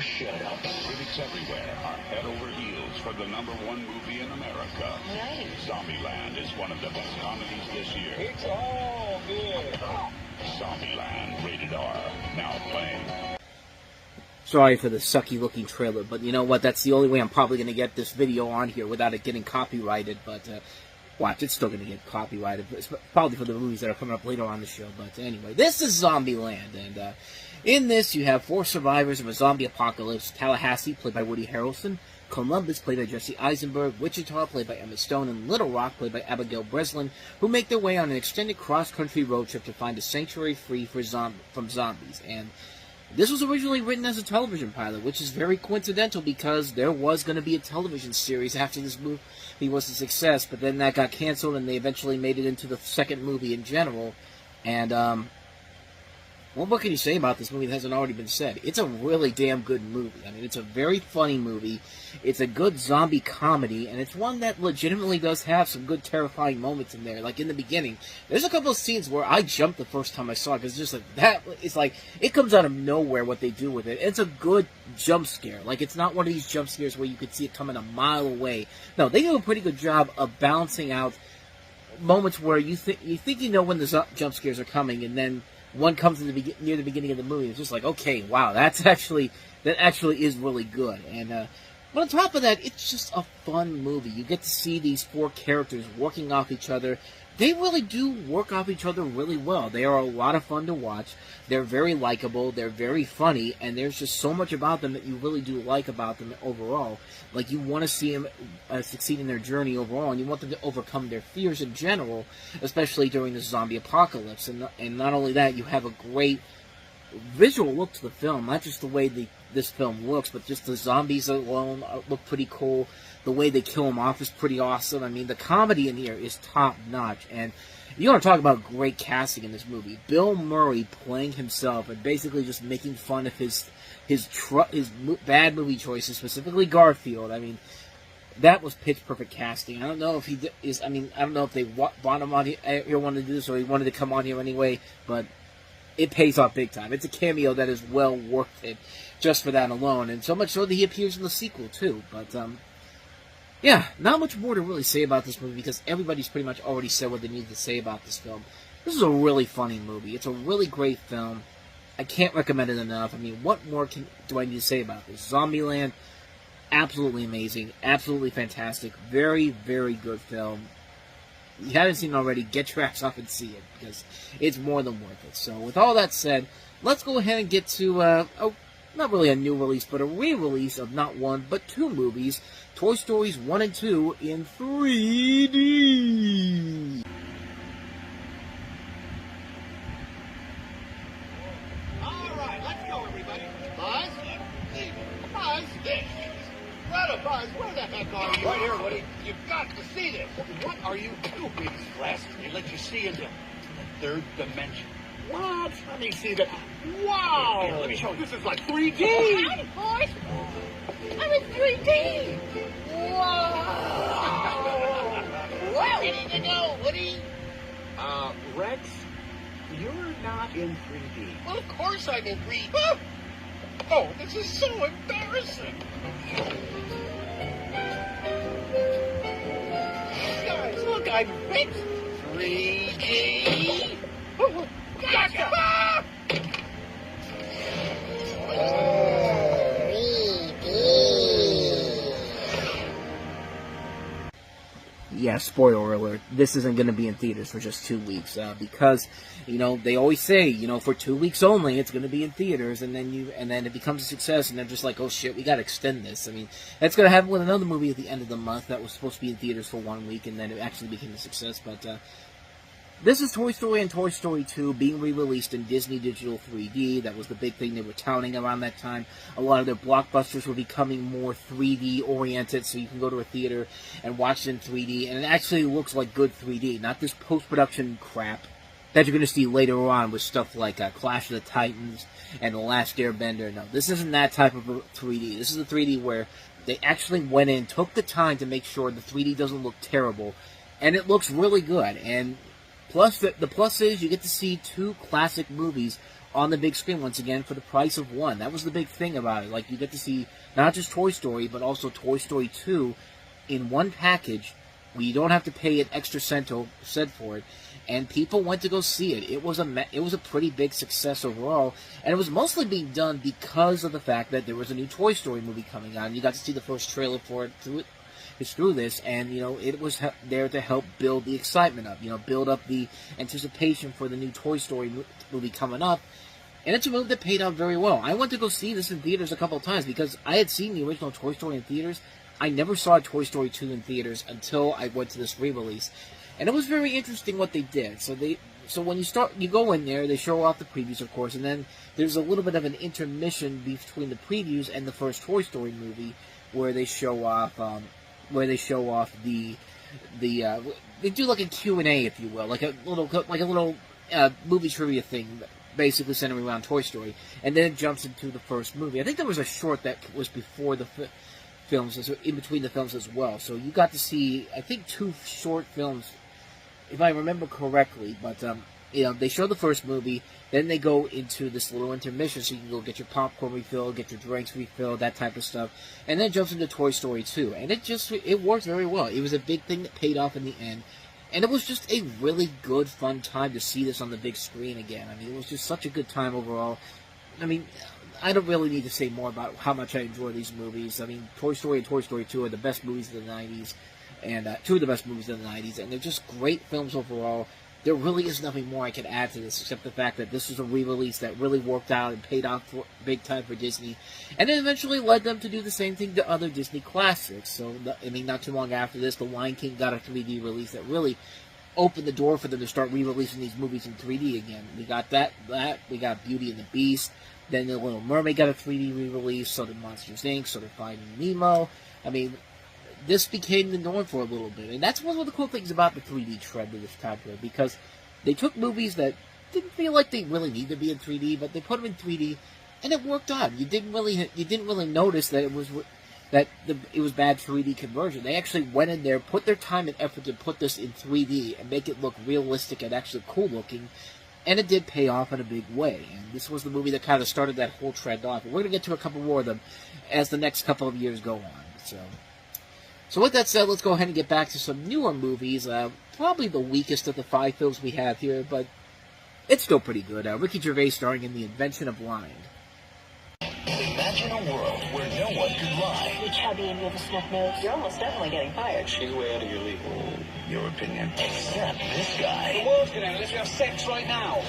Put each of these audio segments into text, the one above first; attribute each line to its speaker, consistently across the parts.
Speaker 1: shut up. Critics everywhere are head over heels for the #1 movie in America.
Speaker 2: Nice.
Speaker 1: Zombieland is one of the best comedies this year.
Speaker 2: It's all good.
Speaker 1: Zombieland, rated R, now playing.
Speaker 3: Sorry for the sucky-looking trailer, but you know what? That's the only way I'm probably going to get this video on here without it getting copyrighted, but watch, it's still going to get copyrighted. It's probably for the movies that are coming up later on the show, but anyway, this is Zombieland, and in this you have 4 survivors of a zombie apocalypse: Tallahassee, played by Woody Harrelson; Columbus, played by Jesse Eisenberg; Wichita, played by Emma Stone; and Little Rock, played by Abigail Breslin, who make their way on an extended cross-country road trip to find a sanctuary free from zombies. And this was originally written as a television pilot, which is very coincidental because there was going to be a television series after this movie was a success, but then that got canceled and they eventually made it into the second movie in general. And, well, what can you say about this movie that hasn't already been said? It's a really damn good movie. I mean, it's a very funny movie. It's a good zombie comedy, and it's one that legitimately does have some good terrifying moments in there. Like, in the beginning, there's a couple of scenes where I jumped the first time I saw it, because it's just like, that, it's like, it comes out of nowhere what they do with it. It's a good jump scare. Like, it's not one of these jump scares where you could see it coming a mile away. No, they do a pretty good job of balancing out moments where you think you know when the jump scares are coming, and then one comes in near the beginning of the movie. It's just like, okay, wow, that actually is really good. And but on top of that, it's just a fun movie. You get to see these 4 characters working off each other. They really do work off each other really well. They are a lot of fun to watch. They're very likable. They're very funny, and there's just so much about them that you really do like about them overall. Like, you want to see them succeed in their journey overall, and you want them to overcome their fears in general, especially during the zombie apocalypse. And not only that, you have a great visual look to the film. Not just the way this film looks, but just the zombies alone look pretty cool. The way they kill them off is pretty awesome. I mean, the comedy in here is top-notch. And you want to talk about great casting in this movie. Bill Murray playing himself and basically just making fun of his bad movie choices, specifically Garfield. I mean, that was pitch-perfect casting. I don't know if I don't know if they brought him on here, wanted to do this, or he wanted to come on here anyway, but it pays off big time. It's a cameo that is well worth it just for that alone, and so much so that he appears in the sequel, too. But, yeah, not much more to really say about this movie because everybody's pretty much already said what they need to say about this film. This is a really funny movie. It's a really great film. I can't recommend it enough. I mean, what more do I need to say about this? Zombieland, absolutely amazing, absolutely fantastic, very, very good film. If you haven't seen it already, get your ass up and see it because it's more than worth it. So, with all that said, let's go ahead and get to not really a new release, but a re-release of not one, but 2 movies, Toy Stories 1 and 2 in 3D.
Speaker 4: All right, let's go, everybody. Buzz? Buzz? Greta, Buzz, where the heck are you?
Speaker 5: Right here, Woody.
Speaker 4: You've got to see this.
Speaker 5: What are you doing?
Speaker 4: Glasses, they let you see into the 3rd dimension.
Speaker 5: What?
Speaker 4: Let me see that. Wow!
Speaker 5: Here, let me show you.
Speaker 4: This is like 3D.
Speaker 2: Howdy, boys. I'm in 3D. Whoa! Ready to go, Woody?
Speaker 5: Rex, you're not in 3D.
Speaker 4: Well, of course I'm in 3D. Oh, this is so embarrassing. Guys, look, I'm fixed. 3D. Gotcha! Ah!
Speaker 3: Yeah, spoiler alert, this isn't going to be in theaters for just 2 weeks, because, you know, they always say, you know, for 2 weeks only, it's going to be in theaters, and then it becomes a success, and they're just like, oh shit, we got to extend this. I mean, that's going to happen with another movie at the end of the month that was supposed to be in theaters for 1 week, and then it actually became a success, but, this is Toy Story and Toy Story 2 being re-released in Disney Digital 3D. That was the big thing they were touting around that time. A lot of their blockbusters were becoming more 3D oriented, so you can go to a theater and watch it in 3D, and it actually looks like good 3D, not this post-production crap that you're going to see later on with stuff like Clash of the Titans and The Last Airbender. No, this isn't that type of 3D. This is a 3D where they actually went in, took the time to make sure the 3D doesn't look terrible, and it looks really good. And plus, the plus is you get to see 2 classic movies on the big screen once again for the price of one. That was the big thing about it. Like, you get to see not just Toy Story, but also Toy Story 2 in one package where you don't have to pay an extra cent for it. And people went to go see it. It was a pretty big success overall, and it was mostly being done because of the fact that there was a new Toy Story movie coming out, and you got to see the first trailer for it through this, and, you know, it was there to help build the excitement up, you know, build up the anticipation for the new Toy Story movie coming up, and it's a movie that paid out very well. I went to go see this in theaters a couple of times because I had seen the original Toy Story in theaters. I never saw Toy Story 2 in theaters until I went to this re-release, and it was very interesting what they did. So when you go in there, they show off the previews, of course, and then there's a little bit of an intermission between the previews and the first Toy Story movie where they show off they do like a Q&A, if you will, like a little movie trivia thing, basically centering around Toy Story, and then it jumps into the first movie. I think there was a short that was before the films, in between the films as well. So you got to see, I think, 2 short films, if I remember correctly. But you know, they show the first movie, then they go into this little intermission, so you can go get your popcorn refilled, get your drinks refilled, that type of stuff, and then it jumps into Toy Story 2, and it worked very well. It was a big thing that paid off in the end, and it was just a really good, fun time to see this on the big screen again. I mean, it was just such a good time overall. I mean, I don't really need to say more about how much I enjoy these movies. I mean, Toy Story and Toy Story 2 are the best movies of the 90s, and 2 of the best movies of the 90s, and they're just great films overall. There really is nothing more I can add to this, except the fact that this was a re-release that really worked out and paid off big time for Disney, and it eventually led them to do the same thing to other Disney classics. So, I mean, not too long after this, The Lion King got a 3D release that really opened the door for them to start re-releasing these movies in 3D again. We got that, we got Beauty and the Beast, then The Little Mermaid got a 3D re-release, so did Monsters, Inc., so did Finding Nemo. I mean, this became the norm for a little bit, and that's one of the cool things about the 3D trend of this time period, because they took movies that didn't feel like they really needed to be in 3D, but they put them in 3D, and it worked out. You didn't really notice that it was bad 3D conversion. They actually went in there, put their time and effort to put this in 3D and make it look realistic and actually cool looking, and it did pay off in a big way. And this was the movie that kind of started that whole trend off. And we're going to get to a couple more of them as the next couple of years go on. So with that said, let's go ahead and get back to some newer movies. Probably the weakest of the 5 films we have here, but it's still pretty good. Ricky Gervais starring in The Invention of Lying.
Speaker 6: Imagine a world where no one could lie.
Speaker 7: You're chubby and you have a snub nose. You're almost definitely getting fired.
Speaker 5: She's way out of your league.
Speaker 1: Your opinion.
Speaker 6: Except this guy.
Speaker 5: The world's gonna end unless we have sex right now.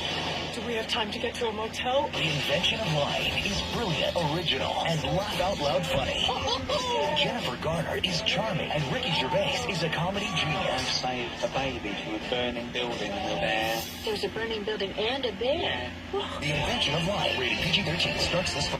Speaker 7: Do we have time to get to a motel?
Speaker 6: The Invention of Lying is brilliant, original, and laugh out loud funny. Jennifer Garner is charming, and Ricky Gervais is a comedy genius.
Speaker 5: Saved a baby from a burning building and a bear.
Speaker 7: There's a burning building and a bear.
Speaker 6: The Invention of Lying, rated PG-13, starts this fall.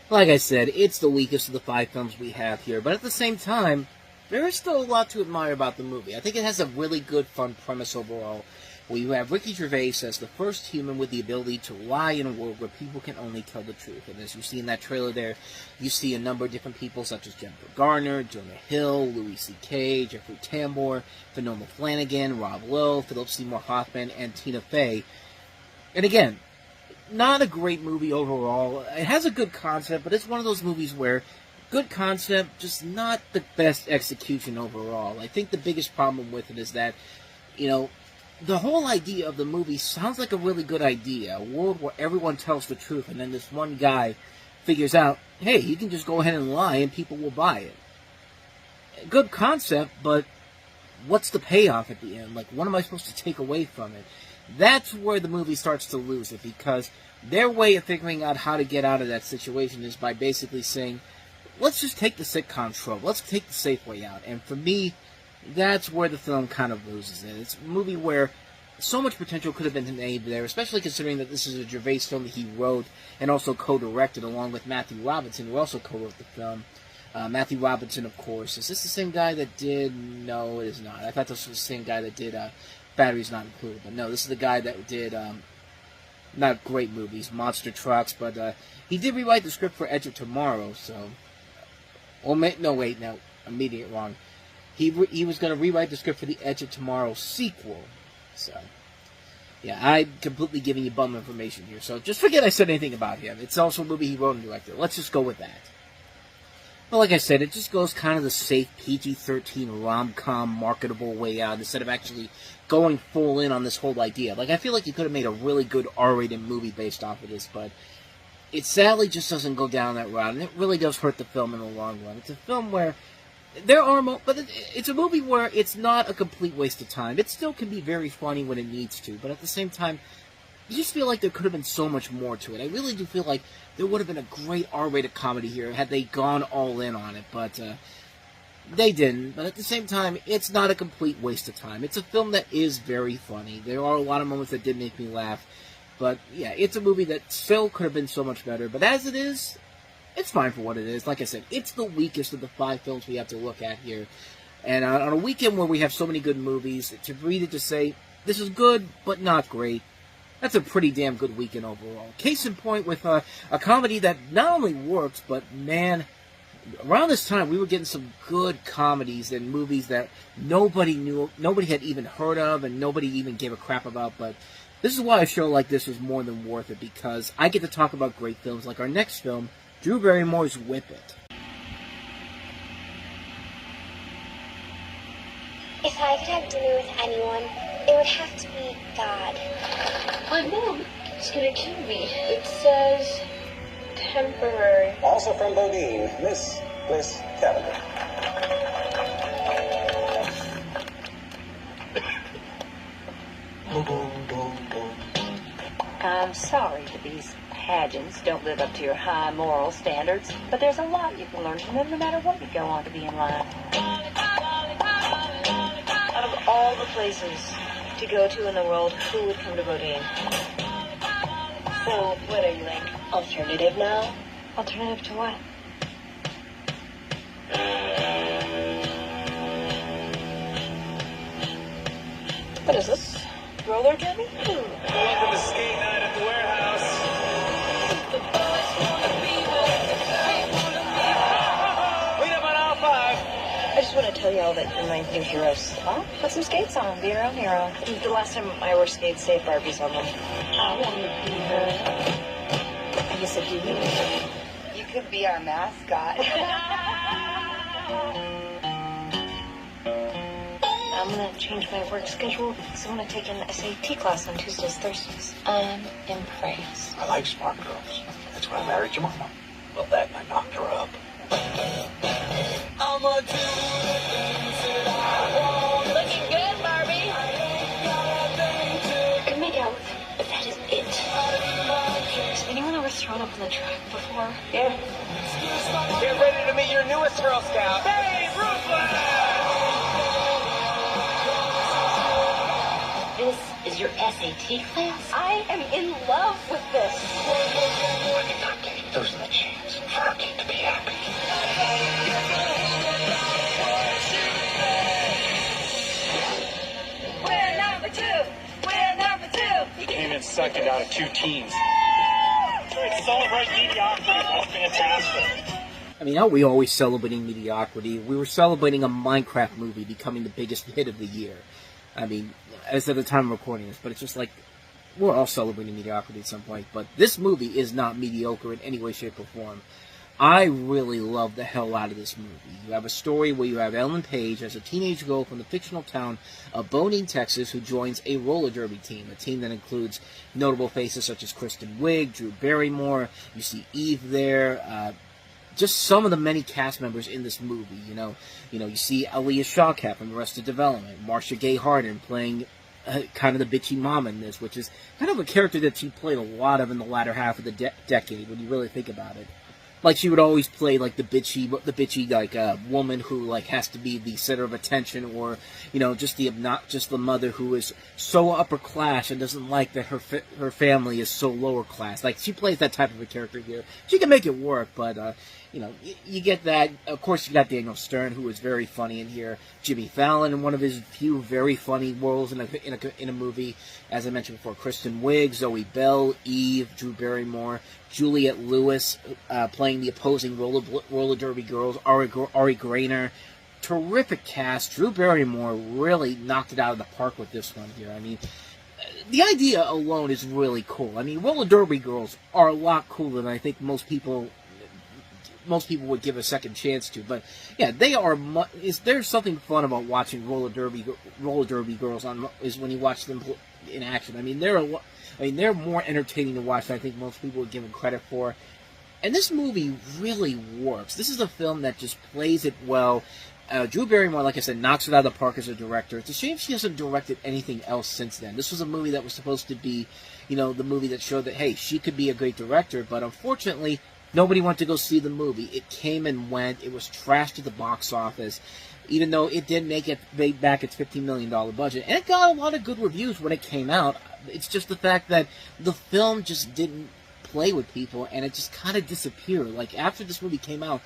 Speaker 3: Like I said, it's the weakest of the 5 films we have here, but at the same time, there is still a lot to admire about the movie. I think it has a really good, fun premise overall, where you have Ricky Gervais as the first human with the ability to lie in a world where people can only tell the truth. And as you see in that trailer there, you see a number of different people, such as Jennifer Garner, Jonah Hill, Louis C.K., Jeffrey Tambor, Fenoma Flanagan, Rob Lowe, Philip Seymour Hoffman, and Tina Fey. And again, not a great movie overall. It has a good concept, but it's one of those movies where good concept, just not the best execution overall. I think the biggest problem with it is that, you know, the whole idea of the movie sounds like a really good idea. A world where everyone tells the truth, and then this one guy figures out, hey, he can just go ahead and lie and people will buy it. Good concept, but what's the payoff at the end? Like, what am I supposed to take away from it? That's where the movie starts to lose it, because their way of figuring out how to get out of that situation is by basically saying, let's just take the sitcom trope. Let's take the safe way out. And for me, that's where the film kind of loses it. It's a movie where so much potential could have been made there, especially considering that this is a Gervais film that he wrote and also co-directed along with Matthew Robinson, who also co-wrote the film. Matthew Robinson, of course. Is this the same guy that did... No, it is not. I thought this was the same guy that did Batteries Not Included. But no, this is the guy that did... not great movies, Monster Trucks, but he did rewrite the script for Edge of Tomorrow, so... Oh, no, wait, no. I'm reading it wrong. He was going to rewrite the script for the Edge of Tomorrow sequel, so... Yeah, I'm completely giving you bum information here, so just forget I said anything about him. It's also a movie he wrote and directed. Let's just go with that. Well, like I said, it just goes kind of the safe PG-13 rom-com marketable way out instead of actually going full in on this whole idea. Like, I feel like you could have made a really good R-rated movie based off of this, but it sadly just doesn't go down that route, and it really does hurt the film in the long run. It's a film where there are but it's a movie where it's not a complete waste of time. It still can be very funny when it needs to, but at the same time, you just feel like there could have been so much more to it. I really do feel like there would have been a great R-rated comedy here had they gone all in on it, but they didn't. But at the same time, it's not a complete waste of time. It's a film that is very funny. There are a lot of moments that did make me laugh, but yeah, it's a movie that still could have been so much better. But as it is, it's fine for what it is. Like I said, it's the weakest of the 5 films we have to look at here. And on a weekend where we have so many good movies, to read it to say, this is good, but not great, that's a pretty damn good weekend overall. Case in point with a comedy that not only works, but man, around this time we were getting some good comedies and movies that nobody knew, nobody had even heard of, and nobody even gave a crap about. But this is why a show like this is more than worth it, because I get to talk about great films like our next film, Drew Barrymore's Whip It.
Speaker 8: If I could have dinner with anyone, it would have to be God.
Speaker 7: My mom is gonna kill me. It says temporary.
Speaker 9: Also from Bodine, Miss Bliss Cavender.
Speaker 7: I'm sorry that these pageants don't live up to your high moral standards, but there's a lot you can learn from them no matter what you go on to be in life. Out of all the places to go to in the world, who would come to Bodine? So, what are you like? Alternative now? Alternative to what? What is this? Roller derby?
Speaker 5: Welcome to skate night at the warehouse. Clean up on aisle 5.
Speaker 7: I just want to tell y'all that you're my new heroes. Well, put some skates on. Be your own hero. The last time I wore skates, saved Barbie's on them. I want to be her. I guess I do. You could be our mascot. I'm going to change my work schedule because I want to take an SAT class on Tuesdays, Thursdays. I'm impressed.
Speaker 9: I like smart girls. That's why I married your mama. Well, that I knocked her up.
Speaker 2: Looking good, Barbie.
Speaker 8: I could make out with him, but that is it.
Speaker 7: Has anyone ever thrown up on the track before?
Speaker 5: Yeah. Get ready to meet your newest Girl Scout. Hey, Ruthless!
Speaker 2: This is your SAT class?
Speaker 7: I am in love with this.
Speaker 9: I did not take those are the chance for our kid to be happy.
Speaker 2: We're number 2. We're number 2.
Speaker 5: We came in second out of 2 teams. Celebrate mediocrity. That's fantastic.
Speaker 3: I mean, aren't we always celebrating mediocrity? We were celebrating a Minecraft movie becoming the biggest hit of the year. I mean, as of the time of recording this, but it's just like, we're all celebrating mediocrity at some point, but this movie is not mediocre in any way, shape, or form. I really love the hell out of this movie. You have a story where you have Ellen Page as a teenage girl from the fictional town of Bodine, Texas, who joins a roller derby team, a team that includes notable faces such as Kristen Wiig, Drew Barrymore, you see Eve there, just some of the many cast members in this movie, you know, you see Aaliyah Shawkat from Arrested Development, Marcia Gay Harden playing kind of the bitchy mom in this, which is kind of a character that she played a lot of in the latter half of the decade, when you really think about it. Like, she would always play, like, the bitchy, like, woman who, like, has to be the center of attention, or, you know, just the mother who is so upper class and doesn't like that her family is so lower class. Like, she plays that type of a character here. She can make it work, but, you know, you get that. Of course, you got Daniel Stern, who is very funny in here. Jimmy Fallon in one of his few very funny roles in a movie. As I mentioned before, Kristen Wiig, Zoe Bell, Eve, Drew Barrymore, Juliette Lewis playing the opposing roller derby girls, Ari Grainer. Terrific cast. Drew Barrymore really knocked it out of the park with this one here. I mean, the idea alone is really cool. I mean, roller derby girls are a lot cooler than I think most people would give a second chance to. But yeah, they are. There's something fun about watching roller derby girls is when you watch them in action. I mean, they're more entertaining to watch than I think most people would give them credit for. And this movie really works. This is a film that just plays it well. Drew Barrymore, like I said, knocks it out of the park as a director. It's a shame she hasn't directed anything else since then. This was a movie that was supposed to be, the movie that showed that, hey, she could be a great director, but unfortunately, nobody went to go see the movie. It came and went. It was trashed at the box office, even though it did make back its $15 million budget. And it got a lot of good reviews when it came out. It's just the fact that the film just didn't play with people, and it just kind of disappeared. Like, after this movie came out,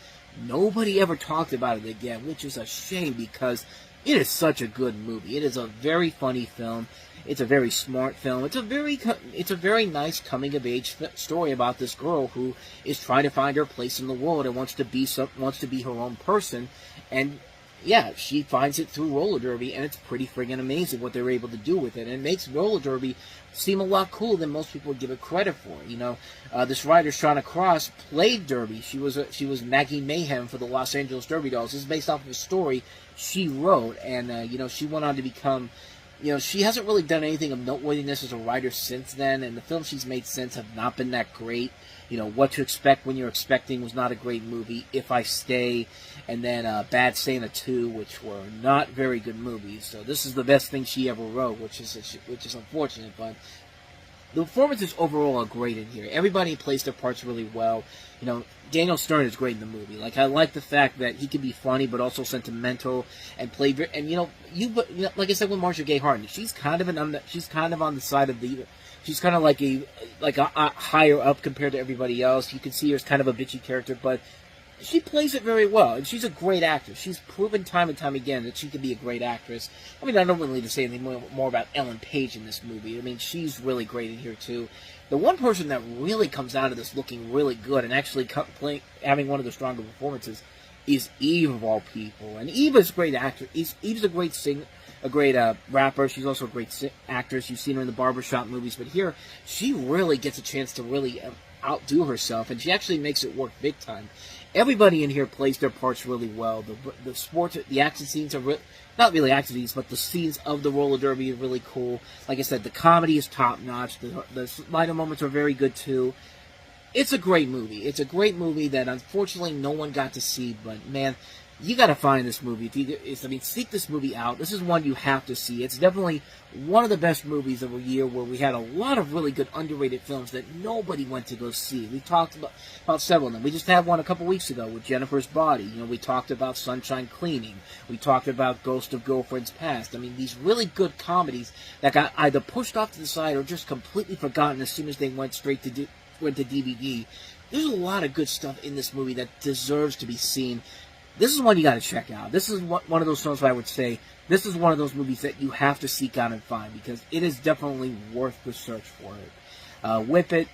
Speaker 3: nobody ever talked about it again, which is a shame because it is such a good movie. It is a very funny film. It's a very smart film. It's a very nice coming-of-age story about this girl who is trying to find her place in the world and wants to be her own person. And yeah, she finds it through roller derby, and it's pretty friggin' amazing what they're able to do with it. And it makes roller derby seem a lot cooler than most people would give it credit for. This writer, Shauna Cross, played derby. She was Maggie Mayhem for the Los Angeles Derby Dolls. This is based off of a story she wrote, and she went on to become. She hasn't really done anything of noteworthiness as a writer since then, and the films she's made since have not been that great. What to Expect When You're Expecting was not a great movie. If I Stay, and then Bad Santa 2, which were not very good movies. So this is the best thing she ever wrote, which is unfortunate, but the performances overall are great in here. Everybody plays their parts really well. Daniel Stern is great in the movie. Like, I like the fact that he can be funny but also sentimental and play. And like I said with Marcia Gay Harden, she's kind of on the side of the. She's kind of like a higher up compared to everybody else. You can see her as kind of a bitchy character, but she plays it very well, and she's a great actress. She's proven time and time again that she can be a great actress. I mean, I don't really need to say anything more about Ellen Page in this movie. I mean, she's really great in here, too. The one person that really comes out of this looking really good and actually having one of the stronger performances is Eve, of all people. And Eve is a great actor. Eve's a great singer. A great rapper. She's also a great actress. You've seen her in the Barbershop movies, but here she really gets a chance to really outdo herself, and she actually makes it work big time. Everybody in here plays their parts really well. The action scenes are not really action scenes, but the scenes of the roller derby are really cool. Like I said, the comedy is top notch. The lighter moments are very good too. It's a great movie. It's a great movie that unfortunately no one got to see, but man, you gotta find this movie. Seek this movie out. This is one you have to see. It's definitely one of the best movies of a year where we had a lot of really good underrated films that nobody went to go see. We talked about several of them. We just had one a couple weeks ago with Jennifer's Body. We talked about Sunshine Cleaning. We talked about Ghost of Girlfriends Past. I mean, these really good comedies that got either pushed off to the side or just completely forgotten as soon as they went to DVD. There's a lot of good stuff in this movie that deserves to be seen. This is one you got to check out. This is one of those films where I would say this is one of those movies that you have to seek out and find because it is definitely worth the search for it. Whip It,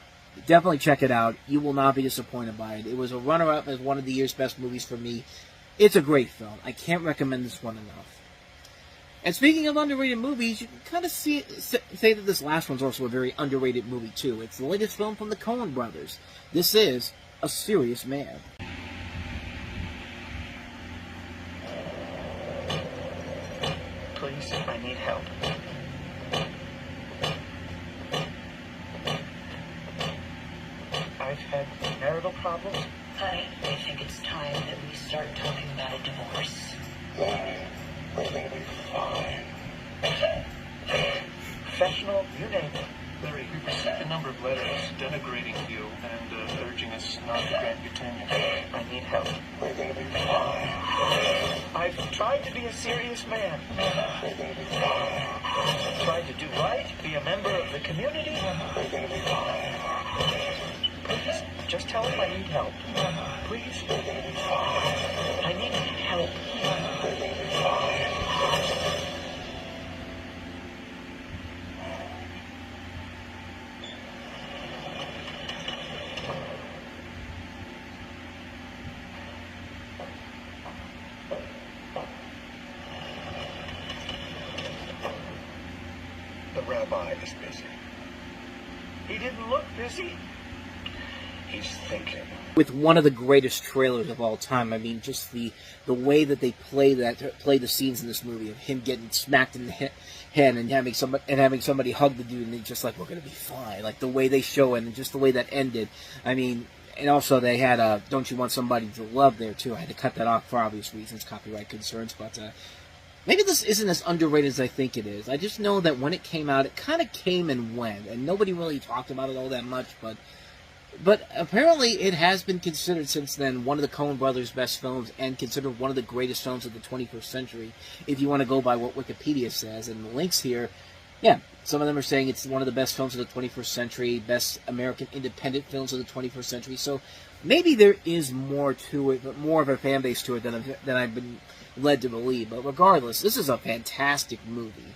Speaker 3: definitely check it out. You will not be disappointed by it. It was a runner-up as one of the year's best movies for me. It's a great film. I can't recommend this one enough. And speaking of underrated movies, you can kind of say that this last one's also a very underrated movie too. It's the latest film from the Coen brothers. This is A Serious Man.
Speaker 6: Please, I need help. I've had marital problems.
Speaker 10: Honey, I think it's time that we start talking about a divorce.
Speaker 9: We're gonna be fine.
Speaker 6: Professional, you name it.
Speaker 5: Larry, we received a number of letters denigrating you and urging us not to grant you tenure.
Speaker 6: I need help.
Speaker 9: We're gonna be fine.
Speaker 6: I've tried to be a serious man.
Speaker 9: We're gonna be fine.
Speaker 6: Tried to do right, be a member of the community.
Speaker 9: We're gonna be fine.
Speaker 6: Please, just tell him I need help. Please.
Speaker 9: We're gonna be fine.
Speaker 6: I need help.
Speaker 9: We're gonna be fine.
Speaker 6: The rabbi.
Speaker 9: Spy is busy. He didn't look busy. He's thinking.
Speaker 3: With one of the greatest trailers of all time. I mean, just the way that they play the scenes in this movie of him getting smacked in the head and having somebody hug the dude and they're just like, we're gonna be fine. Like the way they show it and just the way that ended. I mean, and also they had Don't You Want Somebody to Love there too. I had to cut that off for obvious reasons, copyright concerns, but maybe this isn't as underrated as I think it is. I just know that when it came out, it kind of came and went, and nobody really talked about it all that much, but apparently it has been considered since then one of the Coen brothers' best films and considered one of the greatest films of the 21st century, if you want to go by what Wikipedia says. And the links here, yeah, some of them are saying it's one of the best films of the 21st century, best American independent films of the 21st century. So maybe there is more to it, but more of a fan base to it than I've been led to believe. But regardless, this is a fantastic movie.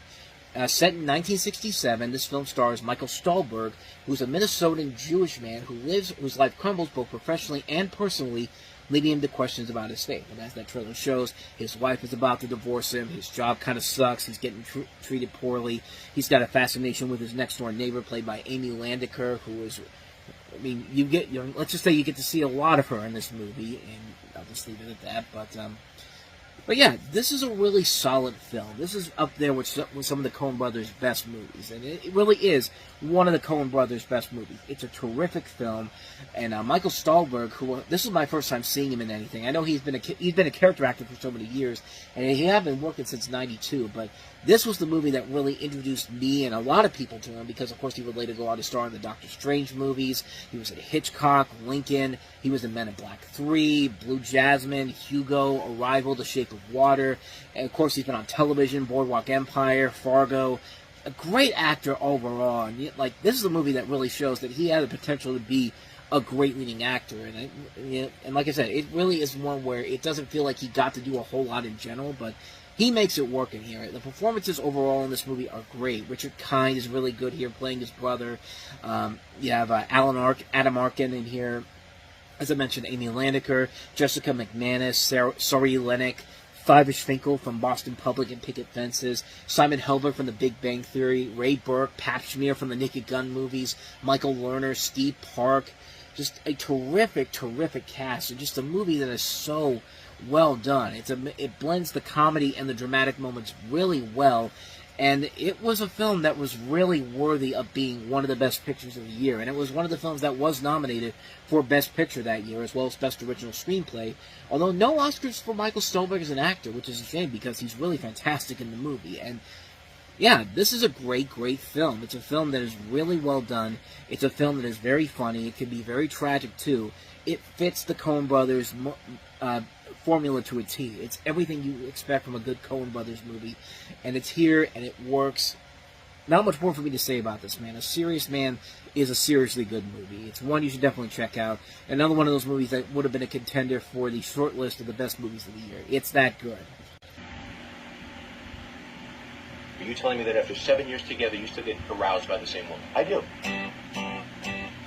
Speaker 3: Set in 1967, this film stars Michael Stuhlbarg, who's a Minnesotan Jewish man whose life crumbles both professionally and personally, leading him to questions about his faith. And as that trailer shows, his wife is about to divorce him, his job kind of sucks, he's getting treated poorly, he's got a fascination with his next-door neighbor, played by Amy Landecker, who is, I mean, let's just say you get to see a lot of her in this movie, and I'll just leave it at that, But yeah, this is a really solid film. This is up there with some of the Coen brothers' best movies. And it really is one of the Coen brothers' best movies. It's a terrific film. And Michael Stuhlbarg, who this is my first time seeing him in anything. I know he's been a character actor for so many years, and he had been working since '92. But this was the movie that really introduced me and a lot of people to him, because of course he would later go on to star in the Doctor Strange movies. He was in Hitchcock, Lincoln. He was in Men in Black 3, Blue Jasmine, Hugo, Arrival, The Shape of Water. And of course he's been on television, Boardwalk Empire, Fargo. A great actor overall. And like, this is a movie that really shows that he had the potential to be a great leading actor. And like I said, it really is one where it doesn't feel like he got to do a whole lot in general, but he makes it work in here. The performances overall in this movie are great. Richard Kind is really good here, playing his brother. You have Adam Arkin in here. As I mentioned, Amy Landecker, Jessica McManus, Sari Lennox, Fivish Finkel from Boston Public and Picket Fences, Simon Helberg from The Big Bang Theory, Ray Burke, Pap Schmier from the Naked Gun movies, Michael Lerner, Steve Park. Just a terrific, terrific cast, and just a movie that is so well done. It blends the comedy and the dramatic moments really well, and it was a film that was really worthy of being one of the best pictures of the year, and it was one of the films that was nominated for Best Picture that year, as well as Best Original Screenplay, although no Oscars for Michael Stuhlbarg as an actor, which is a shame because he's really fantastic in the movie. And yeah, this is a great, great film. It's a film that is really well done. It's a film that is very funny. It can be very tragic, too. It fits the Coen brothers' formula to a T. It's everything you expect from a good Coen brothers movie. And it's here, and it works. Not much more for me to say about this, man. A Serious Man is a seriously good movie. It's one you should definitely check out. Another one of those movies that would have been a contender for the short list of the best movies of the year. It's that good.
Speaker 11: Are you telling me that after 7 years together, you still get aroused by the same woman?
Speaker 9: I do.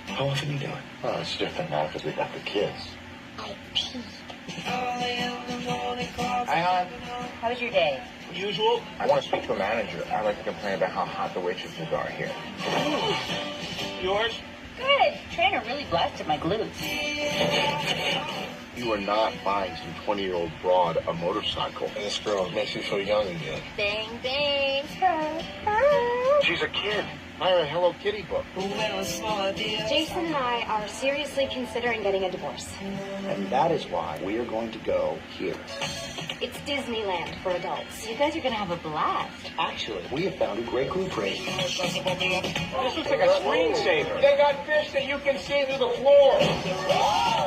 Speaker 9: How often are you doing? Well, it's different now because we got the kids.
Speaker 8: I pee.
Speaker 9: Hi, hon.
Speaker 2: How was your day?
Speaker 11: Usual?
Speaker 9: I want to speak to a manager. I'd like to complain about how hot the waitresses are here.
Speaker 11: Yours?
Speaker 2: Good. Trainer really blasted my glutes.
Speaker 4: You are not buying some 20-year-old broad a motorcycle.
Speaker 9: And this girl makes you feel young again.
Speaker 2: Bang, bang.
Speaker 9: She's a kid. Buy her a Hello Kitty book.
Speaker 8: Jason and I are seriously considering getting a divorce.
Speaker 9: And that is why we are going to go here.
Speaker 8: It's Disneyland for adults.
Speaker 2: You guys are going to have a blast.
Speaker 9: Actually, we have found a great group rate.
Speaker 11: This looks like a screensaver.
Speaker 4: They got fish that you can see through the floor.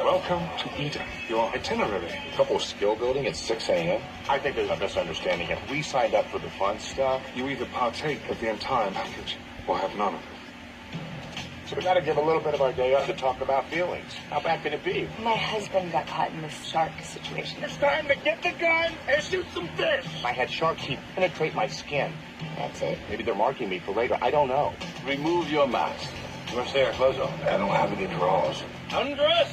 Speaker 9: Welcome to Eden. Your itinerary. A couple of skill building at 6 a.m.
Speaker 4: I think there's a misunderstanding. If we signed up for the fun stuff,
Speaker 9: You either partake of the entire package or have none of it.
Speaker 4: so we got to give a little bit of our day up to talk about feelings. How bad can it be?
Speaker 10: My husband got caught in this shark situation.
Speaker 4: It's time to get the gun and shoot some fish. I had sharks penetrate my skin.
Speaker 2: That's it.
Speaker 4: Maybe they're marking me for later. I don't know.
Speaker 9: Remove your mask. You must stay our clothes on. I don't have any drawers.
Speaker 11: Undress!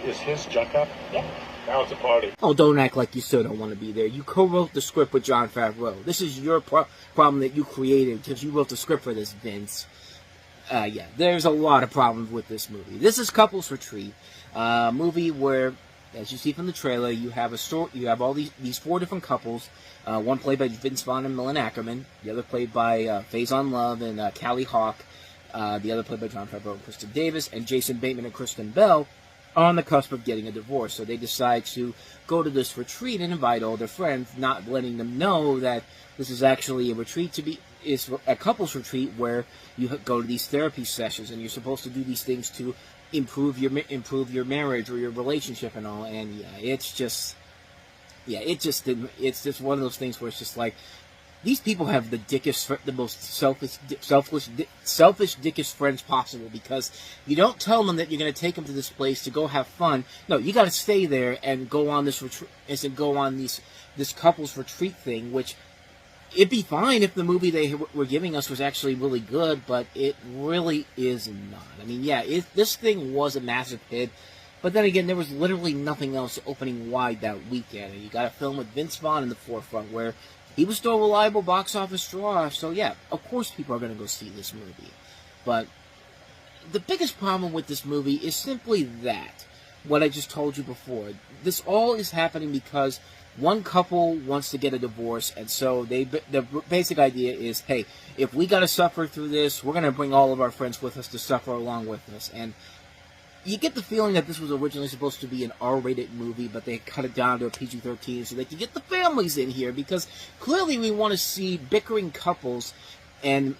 Speaker 4: Is his junk up?
Speaker 2: Yep.
Speaker 5: Now it's a party.
Speaker 3: Oh, don't act like you still don't want to be there. You co-wrote the script with Jon Favreau. This is your problem that you created because you wrote the script for this, Vince. Yeah, there's a lot of problems with this movie. This is Couples Retreat, a movie where, as you see from the trailer, you have a story. You have all these 4 different couples. One played by Vince Vaughn and Malin Ackerman. The other played by Faison Love and Callie Hawk. The other played by Jon Favreau and Kristen Davis. And Jason Bateman and Kristen Bell are on the cusp of getting a divorce. So they decide to go to this retreat and invite all their friends, not letting them know that this is actually a retreat is a couples retreat where you go to these therapy sessions and you're supposed to do these things to improve your marriage or your relationship and all. And it's just one of those things where it's just like, these people have the most selfish, dickish friends possible, because you don't tell them that you're going to take them to this place to go have fun. No, you got to stay there and go on this retreat, this couples retreat thing, which it'd be fine if the movie they were giving us was actually really good, but it really is not. I mean, yeah, this thing was a massive hit, but then again, there was literally nothing else opening wide that weekend, and you got a film with Vince Vaughn in the forefront where he was still a reliable box office draw, so yeah, of course people are going to go see this movie. But the biggest problem with this movie is simply that, what I just told you before. This all is happening because one couple wants to get a divorce, and so the basic idea is, hey, if we got to suffer through this, we're going to bring all of our friends with us to suffer along with us. And you get the feeling that this was originally supposed to be an R-rated movie, but they cut it down to a PG-13 so they could get the families in here, because clearly we want to see bickering couples and,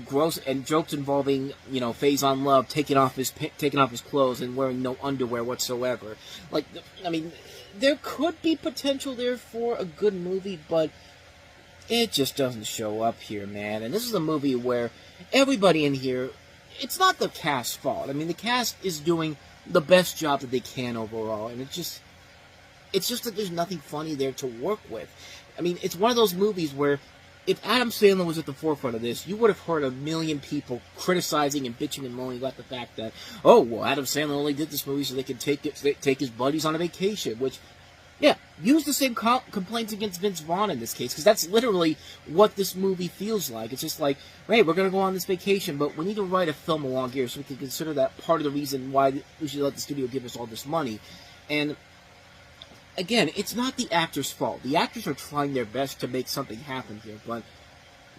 Speaker 3: gross and jokes involving, Faison Love taking off his clothes and wearing no underwear whatsoever. Like, I mean, there could be potential there for a good movie, but it just doesn't show up here, man. And this is a movie where everybody in here, it's not the cast's fault. I mean, the cast is doing the best job that they can overall, and it's just that there's nothing funny there to work with. I mean, it's one of those movies where if Adam Sandler was at the forefront of this, you would have heard a million people criticizing and bitching and moaning about the fact that, oh, well, Adam Sandler only did this movie so they could take his buddies on a vacation, which, yeah, use the same complaints against Vince Vaughn in this case, because that's literally what this movie feels like. It's just like, hey, we're going to go on this vacation, but we need to write a film along here so we can consider that part of the reason why we should let the studio give us all this money. And again, it's not the actors' fault. The actors are trying their best to make something happen here, but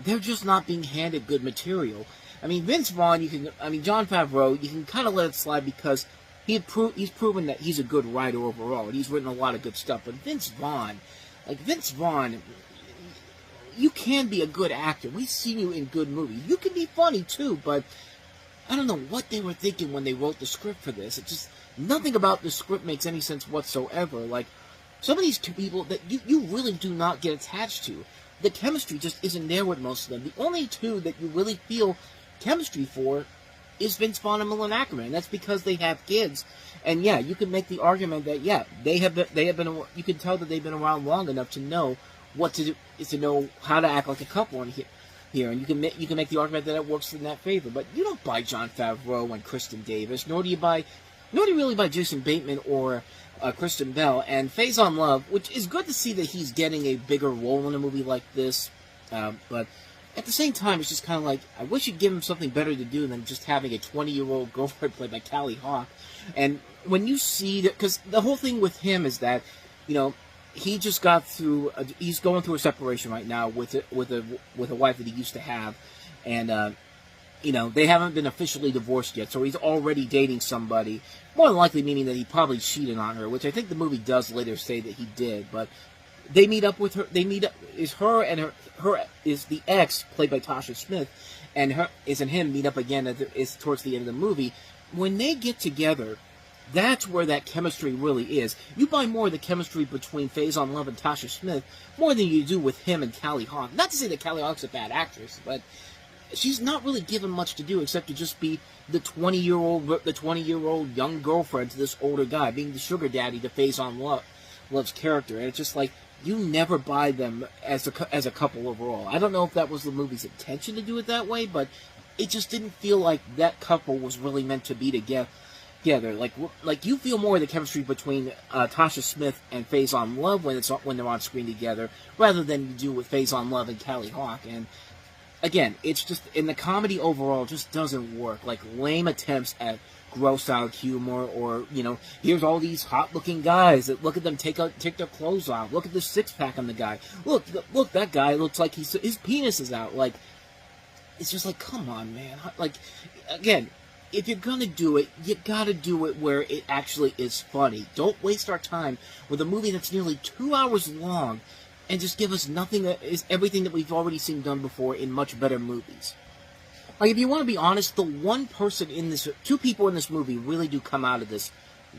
Speaker 3: they're just not being handed good material. I mean, Vince Vaughn, Jon Favreau, you can kind of let it slide because he's proven that he's a good writer overall, and he's written a lot of good stuff. But Vince Vaughn, you can be a good actor. We've seen you in good movies. You can be funny too, but I don't know what they were thinking when they wrote the script for this. It's just, nothing about the script makes any sense whatsoever. Like, some of these two people that you really do not get attached to, the chemistry just isn't there with most of them. The only two that you really feel chemistry for is Vince Vaughn and Malin Ackerman, and that's because they have kids. And yeah, you can make the argument that they have been. You can tell that they've been around long enough to know what to do, to know how to act like a couple in here. And you can make the argument that it works in that favor. But you don't buy Jon Favreau and Kristen Davis, nor do you really buy Jason Bateman or Kristen Bell. And Faison Love, which is good to see that he's getting a bigger role in a movie like this, but at the same time, it's just kind of like, I wish you'd give him something better to do than just having a 20-year-old girlfriend played by Callie Hawk. And when you see that, because the whole thing with him is that, he just got through. He's going through a separation right now with a wife that he used to have, and they haven't been officially divorced yet. So he's already dating somebody, more than likely meaning that he probably cheated on her, which I think the movie does later say that he did. But they meet up with her. Her is the ex played by Tasha Smith, and him meet up again is towards the end of the movie. When they get together, that's where that chemistry really is. You buy more of the chemistry between Faison Love and Tasha Smith more than you do with him and Callie Hawk. Not to say that Callie Hawk's a bad actress, but she's not really given much to do except to just be the 20-year-old young girlfriend to this older guy, being the sugar daddy to Faison Love's character. And it's just like, you never buy them as a couple overall. I don't know if that was the movie's intention to do it that way, but it just didn't feel like that couple was really meant to be together. together. Like you feel more of the chemistry between Tasha Smith and Faison Love when they're on screen together, rather than you do with Faison Love and Callie Hawk. And again, it's just, in the comedy overall, just doesn't work. Like, lame attempts at gross-out humor, or, you know, here's all these hot-looking guys, that look at them take their clothes off, look at the six-pack on the guy, look, that guy looks like his penis is out. Like, it's just like, come on, man. Like, again, if you're gonna do it, you gotta do it where it actually is funny. Don't waste our time with a movie that's nearly 2 hours long, and just give us nothing that is everything that we've already seen done before in much better movies. Like, if you want to be honest, two people in this movie really do come out of this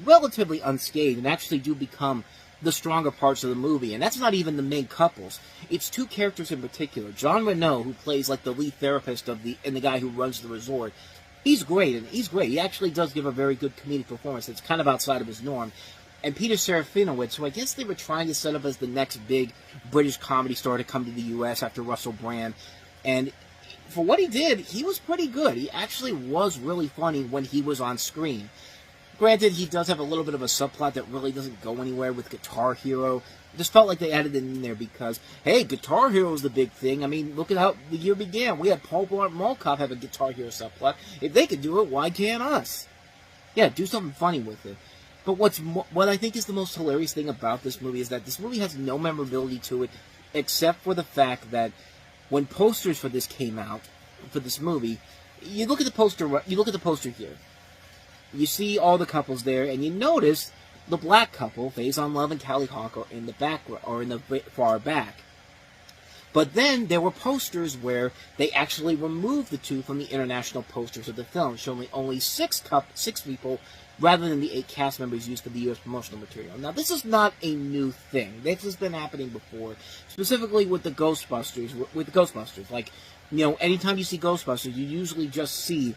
Speaker 3: relatively unscathed and actually do become the stronger parts of the movie. And that's not even the main couples. It's two characters in particular. John Reno, who plays like the lead therapist and the guy who runs the resort. He's great, and he's great. He actually does give a very good comedic performance that's kind of outside of his norm. And Peter Serafinowicz, who I guess they were trying to set up as the next big British comedy star to come to the U.S. after Russell Brand. And for what he did, he was pretty good. He actually was really funny when he was on screen. Granted, he does have a little bit of a subplot that really doesn't go anywhere with Guitar Hero. It just felt like they added it in there because, hey, Guitar Hero is the big thing. I mean, look at how the year began. We had Paul Blart Mall Cop have a Guitar Hero subplot. If they could do it, why can't us? Yeah, do something funny with it. But what I think is the most hilarious thing about this movie is that this movie has no memorability to it, except for the fact that when posters for this came out, for this movie, you look at the poster here. You see all the couples there, and you notice the black couple, Faison Love and Callie Hawk, are in the background, or in the far back. But then there were posters where they actually removed the two from the international posters of the film, showing only six people rather than the 8 cast members used for the U.S. promotional material. Now, this is not a new thing. This has been happening before, specifically with the Ghostbusters. Like, you know, anytime you see Ghostbusters, you usually just see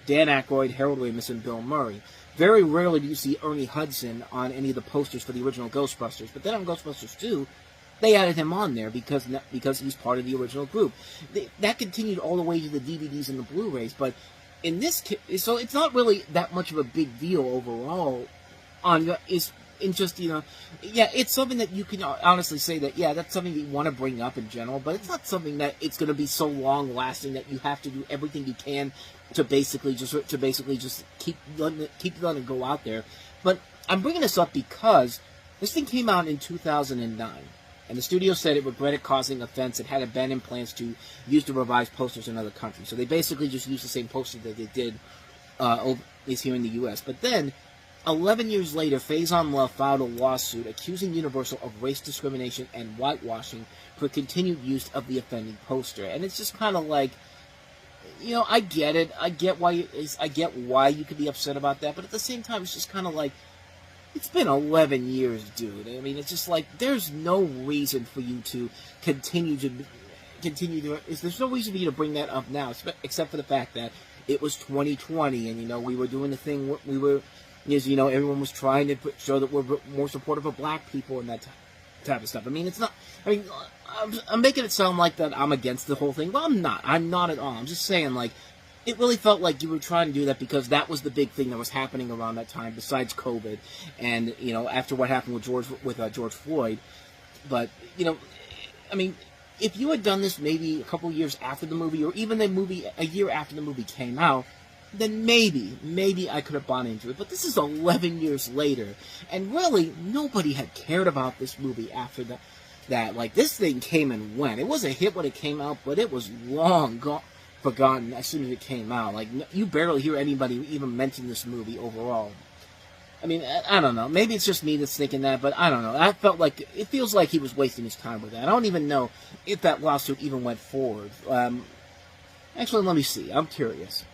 Speaker 3: Dan Aykroyd, Harold Ramis, and Bill Murray. Very rarely do you see Ernie Hudson on any of the posters for the original Ghostbusters. But then on Ghostbusters 2, they added him on there because he's part of the original group. That continued all the way to the DVDs and the Blu-rays, but in this case, so it's not really that much of a big deal overall. It's something that you can honestly say that, yeah, that's something that you want to bring up in general, but it's not something that it's going to be so long-lasting that you have to do everything you can to basically just keep letting it go out there. But I'm bringing this up because this thing came out in 2009. And the studio said it regretted causing offense and had abandoned plans to use the revised posters in other countries. So they basically just used the same poster that they did here in the U.S. But then, 11 years later, Faison Love filed a lawsuit accusing Universal of race discrimination and whitewashing for continued use of the offending poster. And it's just kind of like, you know, I get it. I get why you could be upset about that. But at the same time, it's just kind of like, it's been 11 years, dude. I mean, it's just like, there's no reason for you to continue to... There's no reason for you to bring that up now, except for the fact that it was 2020, and, you know, we were doing the thing, everyone was trying to show that we're more supportive of black people and that type of stuff. I mean, I'm making it sound like that I'm against the whole thing. Well, I'm not. I'm not at all. I'm just saying, like, it really felt like you were trying to do that because that was the big thing that was happening around that time, besides COVID, and, you know, after what happened with George Floyd. But, you know, I mean, if you had done this maybe a couple of years after the movie, or even a year after the movie came out, then maybe I could have bought into it. But this is 11 years later, and really, nobody had cared about this movie after that. Like, this thing came and went. It was a hit when it came out, but it was long forgotten as soon as it came out. Like, you barely hear anybody even mention this movie overall. I mean, I don't know. Maybe it's just me that's thinking that, but I don't know. It feels like he was wasting his time with that. I don't even know if that lawsuit even went forward. Actually, let me see. I'm curious.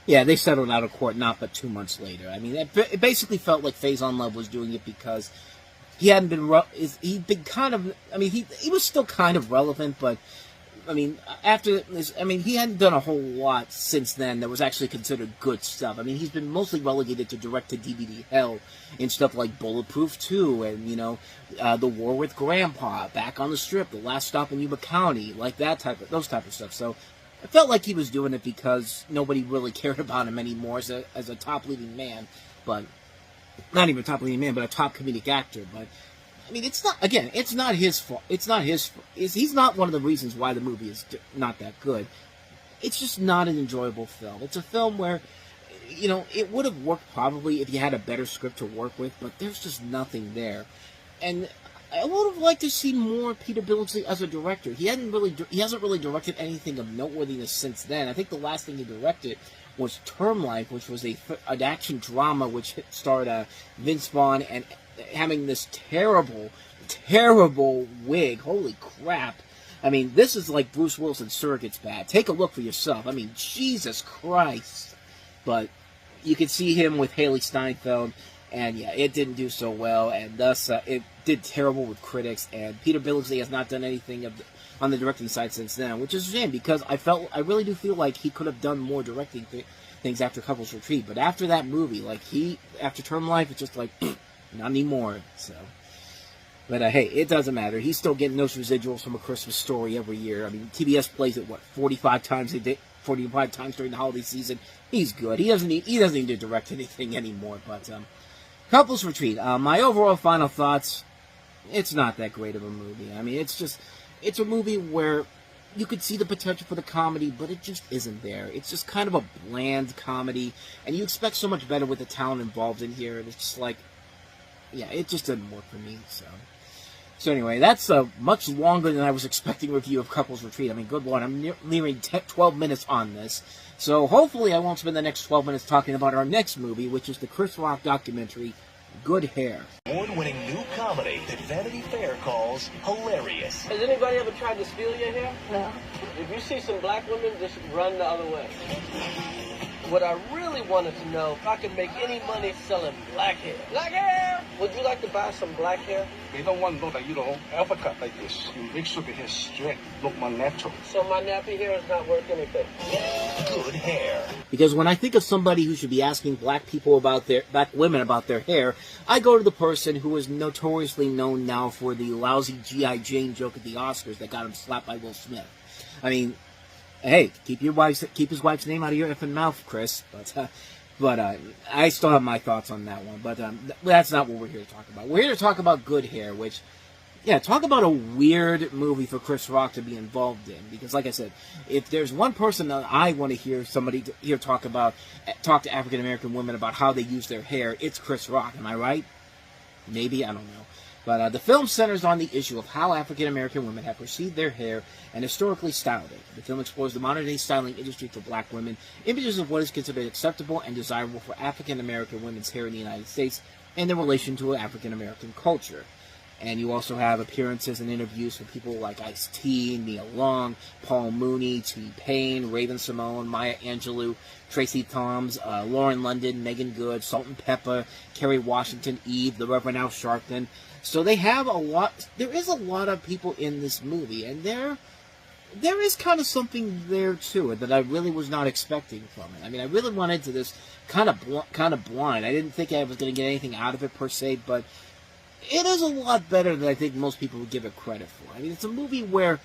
Speaker 3: Yeah, they settled out of court not but 2 months later. I mean, it basically felt like Faison Love was doing it because he hadn't been... He'd been kind of... I mean, he was still kind of relevant, but... I mean, after this, I mean, he hadn't done a whole lot since then that was actually considered good stuff. I mean, he's been mostly relegated to direct-to-DVD hell in stuff like Bulletproof 2 and, you know, The War with Grandpa, Back on the Strip, The Last Stop in Yuba County, like those type of stuff. So it felt like he was doing it because nobody really cared about him anymore as a top leading man. but not even a top leading man, but a top comedic actor. But I mean, it's not, again, it's not his fault. It's not his fault. He's not one of the reasons why the movie is not that good. It's just not an enjoyable film. It's a film where, you know, it would have worked probably if you had a better script to work with, but there's just nothing there. And I would have liked to see more Peter Billingsley as a director. He hasn't really directed anything of noteworthiness since then. I think the last thing he directed was Term Life, which was an action drama which starred Vince Vaughn and having this terrible wig. Holy crap. I mean, this is like Bruce Willis's Surrogate's bad. Take a look for yourself. I mean, Jesus Christ. But you could see him with Haley Steinfeld, and yeah, it didn't do so well, and thus it did terrible with critics, and Peter Billingsley has not done anything on the directing side since then, which is a shame, because I really do feel like he could have done more directing things after Couples Retreat, but after that movie, like after Term Life, it's just like, not anymore, so. But hey, it doesn't matter. He's still getting those residuals from A Christmas Story every year. I mean, TBS plays it, 45 times a day, 45 times during the holiday season. He's good. He doesn't need to direct anything anymore, but, Couples Retreat. My overall final thoughts, it's not that great of a movie. I mean, it's a movie where you could see the potential for the comedy, but it just isn't there. It's just kind of a bland comedy, and you expect so much better with the talent involved in here, and it's just like, yeah, it just didn't work for me, So anyway, that's a much longer than I was expecting review of Couples Retreat. I mean, good Lord, I'm nearing 12 minutes on this. So hopefully I won't spend the next 12 minutes talking about our next movie, which is the Chris Rock documentary, Good Hair.
Speaker 6: Award-winning new comedy that Vanity Fair calls hilarious.
Speaker 12: Has anybody ever tried to steal your hair?
Speaker 2: No.
Speaker 12: If you see some black women, just run the other way. What I really wanted to know, if I could make any money selling black hair. Black hair! Would you like to buy some black hair?
Speaker 13: They don't want to know that you don't ever cut like this. You make sure the hair straight, look more natural.
Speaker 12: So my nappy hair is not worth anything.
Speaker 6: Good hair.
Speaker 3: Because when I think of somebody who should be asking black women about their hair, I go to the person who is notoriously known now for the lousy G.I. Jane joke at the Oscars that got him slapped by Will Smith. I mean, hey, keep his wife's name out of your effing mouth, Chris. But I still have my thoughts on that one. But that's not what we're here to talk about. We're here to talk about Good Hair, which, yeah, talk about a weird movie for Chris Rock to be involved in. Because, like I said, if there's one person that I want to hear talk to African American women about how they use their hair, it's Chris Rock. Am I right? Maybe, I don't know. But the film centers on the issue of how African-American women have perceived their hair and historically styled it. The film explores the modern-day styling industry for black women, images of what is considered acceptable and desirable for African-American women's hair in the United States, and their relation to African-American culture. And you also have appearances and interviews with people like Ice-T, Nia Long, Paul Mooney, T-Pain, Raven-Symoné, Maya Angelou, Tracy Thoms, Lauren London, Megan Good, Salt and Pepper, Kerry Washington, Eve, the Reverend Al Sharpton. So they have there is a lot of people in this movie, and there is kind of something there to it that I really was not expecting from it. I mean, I really went into this kind of blind. I didn't think I was going to get anything out of it per se, but it is a lot better than I think most people would give it credit for. I mean, it's a movie where,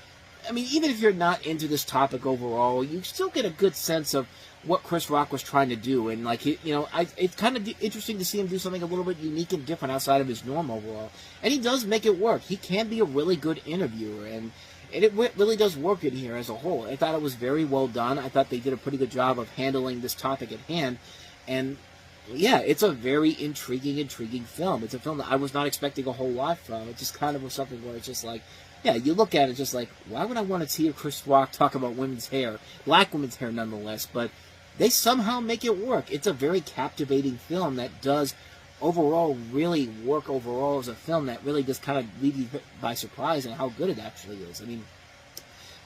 Speaker 3: I mean, even if you're not into this topic overall, you still get a good sense of what Chris Rock was trying to do, and like, you know, it's kind of interesting to see him do something a little bit unique and different outside of his norm overall, and he does make it work. He can be a really good interviewer, and it really does work in here as a whole. I thought it was very well done. I thought they did a pretty good job of handling this topic at hand, and yeah, it's a very intriguing film. It's a film that I was not expecting a whole lot from. It just kind of was something where it's just like, yeah, you look at it just like, why would I want to hear Chris Rock talk about women's hair, black women's hair nonetheless, but they somehow make it work. It's a very captivating film that does overall really work overall as a film that really just kind of leaves you by surprise and how good it actually is. I mean,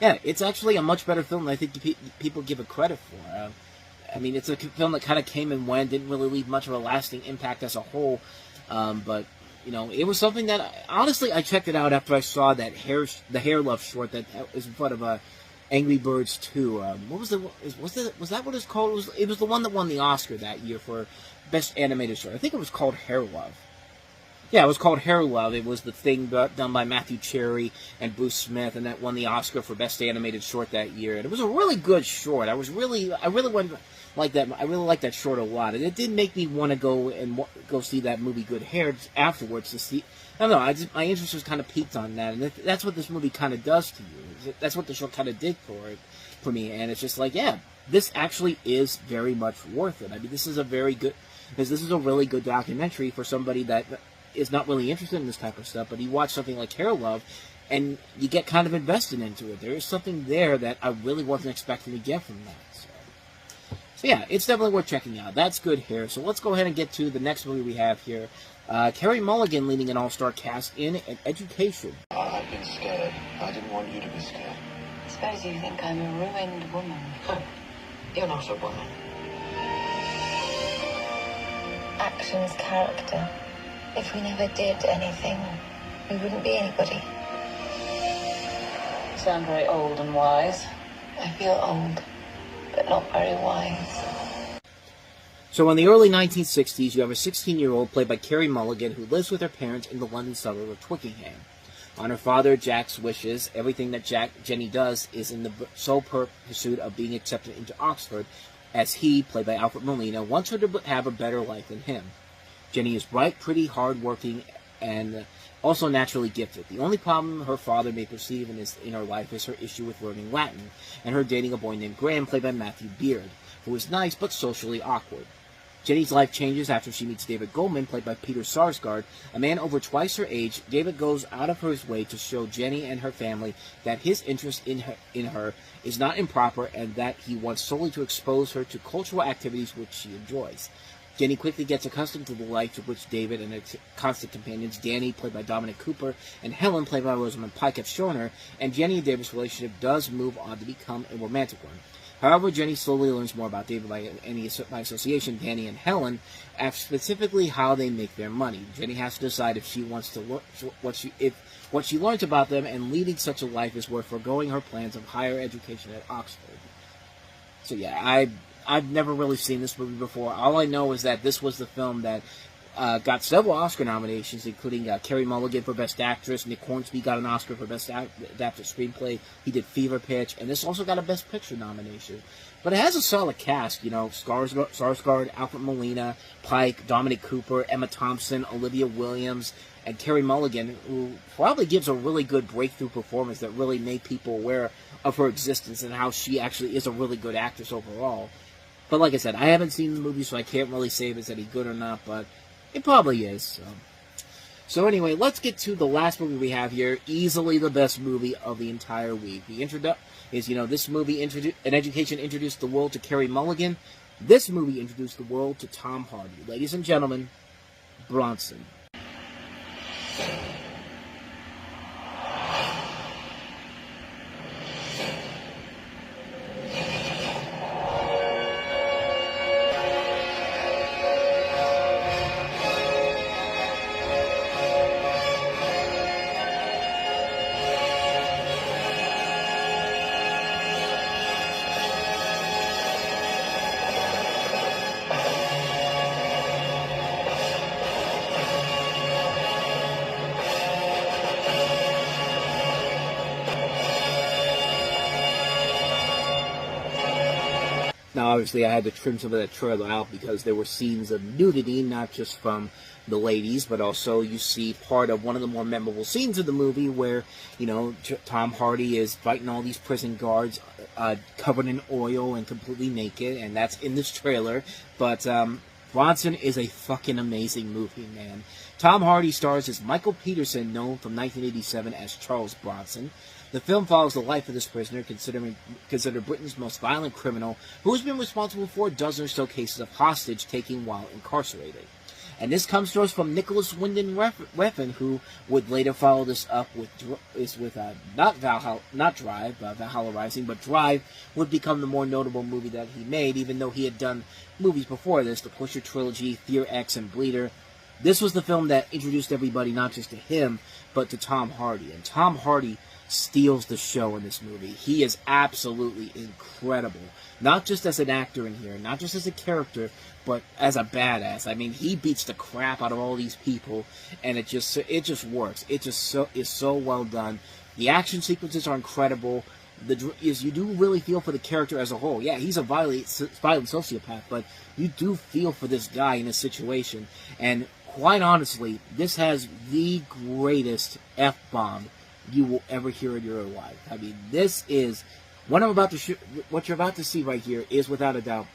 Speaker 3: yeah, it's actually a much better film than I think people give it credit for. I mean, it's a film that kind of came and went, didn't really leave much of a lasting impact as a whole, but, you know, it was something that, honestly, I checked it out after I saw that the Hair Love short that was in front of Angry Birds 2. What was that what it's called? It was the one that won the Oscar that year for Best Animated Short. I think it was called Hair Love. Yeah, it was called Hair Love. It was the thing done by Matthew Cherry and Bruce Smith, and that won the Oscar for Best Animated Short that year. And it was a really good short. I really like that. I really like that short a lot, and it did make me want to go see that movie Good Hair afterwards to see. I don't know. My interest was kind of peaked on that, and that's what this movie kind of does to you. That's what the show kind of did for me, and it's just like, yeah, this actually is very much worth it. I mean, this is a really good documentary for somebody that is not really interested in this type of stuff, but you watch something like Hair Love, and you get kind of invested into it. There is something there that I really wasn't expecting to get from that. So yeah, it's definitely worth checking out. That's Good Hair. So let's go ahead and get to the next movie we have here. Carey Mulligan leading an all-star cast in Education.
Speaker 14: I've been scared. I didn't want you to be scared.
Speaker 10: I suppose you think I'm a ruined woman.
Speaker 14: You're not a woman.
Speaker 8: Action's character. If we never did anything, we wouldn't be anybody.
Speaker 10: You sound very old and wise.
Speaker 8: I feel old, but not very wise.
Speaker 3: So in the early 1960s, you have a 16-year-old played by Carey Mulligan who lives with her parents in the London suburb of Twickenham. On her father, Jack's wishes, everything that Jenny does is in the sole pursuit of being accepted into Oxford, as he, played by Alfred Molina, wants her to have a better life than him. Jenny is bright, pretty, hard-working, and also naturally gifted. The only problem her father may perceive in her life is her issue with learning Latin, and her dating a boy named Graham, played by Matthew Beard, who is nice but socially awkward. Jenny's life changes after she meets David Goldman, played by Peter Sarsgaard, a man over twice her age. David goes out of his way to show Jenny and her family that his interest in her is not improper and that he wants solely to expose her to cultural activities which she enjoys. Jenny quickly gets accustomed to the life to which David and his constant companions, Danny, played by Dominic Cooper, and Helen, played by Rosamund Pike, have shown her, and Jenny and David's relationship does move on to become a romantic one. However, Jenny slowly learns more about David by association, Danny and Helen, and specifically how they make their money. Jenny has to decide if she wants to what she learns about them and leading such a life is worth foregoing her plans of higher education at Oxford. So yeah, I've never really seen this movie before. All I know is that this was the film that got several Oscar nominations, including Carey Mulligan for Best Actress. Nick Hornsby got an Oscar for Best Adapted Screenplay. He did Fever Pitch, and this also got a Best Picture nomination. But it has a solid cast, you know, Sarsgaard, Alfred Molina, Pike, Dominic Cooper, Emma Thompson, Olivia Williams, and Carey Mulligan, who probably gives a really good breakthrough performance that really made people aware of her existence and how she actually is a really good actress overall. But like I said, I haven't seen the movie, so I can't really say if it's any good or not, but it probably is. So anyway, let's get to the last movie we have here. Easily the best movie of the entire week. This movie, An Education, introduced the world to Carey Mulligan. This movie introduced the world to Tom Hardy. Ladies and gentlemen, Bronson. Now, obviously, I had to trim some of that trailer out because there were scenes of nudity, not just from the ladies, but also you see part of one of the more memorable scenes of the movie where, you know, Tom Hardy is fighting all these prison guards covered in oil and completely naked, and that's in this trailer. But Bronson is a fucking amazing movie, man. Tom Hardy stars as Michael Peterson, known from 1987 as Charles Bronson. The film follows the life of this prisoner, considered Britain's most violent criminal, who has been responsible for a dozen or so cases of hostage-taking while incarcerated. And this comes to us from Nicholas Winding Refn, who would later follow this up with not Drive, Valhalla Rising, but Drive would become the more notable movie that he made, even though he had done movies before this, the Pusher Trilogy, Fear X, and Bleeder. This was the film that introduced everybody not just to him, but to Tom Hardy. And Tom Hardy steals the show in this movie. He is absolutely incredible. Not just as an actor in here, not just as a character, but as a badass. I mean, he beats the crap out of all these people, and it just works. It just is so well done. The action sequences are incredible. is you do really feel for the character as a whole. Yeah, he's a violent sociopath, but you do feel for this guy in this situation. And quite honestly, this has the greatest F-bomb you will ever hear in your life. I mean, this is what you're about to see right here is without a doubt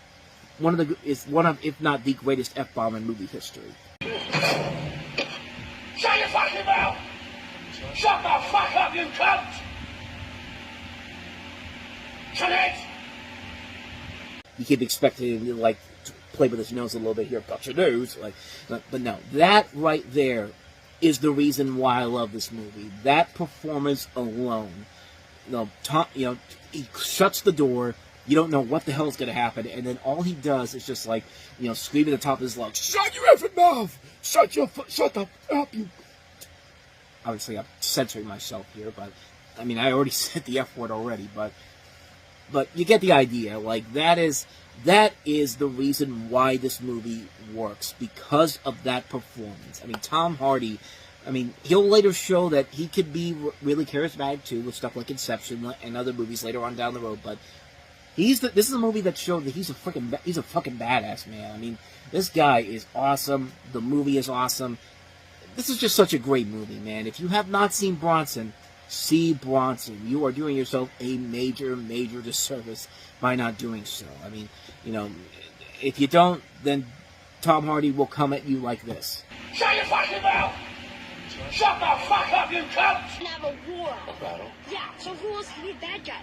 Speaker 3: one of, if not the greatest F-bomb in movie history.
Speaker 4: Shut your fucking mouth! Shut the fuck up, you cunt! Shut it!
Speaker 3: You keep expecting him to, like, play with his nose a little bit here. Got your nose. Like, but no. That right there is the reason why I love this movie. That performance alone. He shuts the door. You don't know what the hell is going to happen. And then all he does is just, like, scream at the top of his lungs, shut your effing mouth! Shut the fuck up, you... Obviously, I'm censoring myself here, but, I mean, I already said the F word already, but you get the idea. Like, that is the reason why this movie works, because of that performance. I mean, Tom Hardy, he'll later show that he could be really charismatic too with stuff like Inception and other movies later on down the road, but this is a movie that showed that he's a fucking badass, man. I mean, this guy is awesome. The movie is awesome. This is just such a great movie, man. If you have not seen Bronson, see Bronson. You are doing yourself a major, major disservice by not doing so. I mean, if you don't, then Tom Hardy will come at you like this.
Speaker 4: Shut your fucking mouth! Shut the fuck up, you cunt!
Speaker 8: Have a war.
Speaker 11: A battle?
Speaker 8: Yeah, so who else can be a bad guy?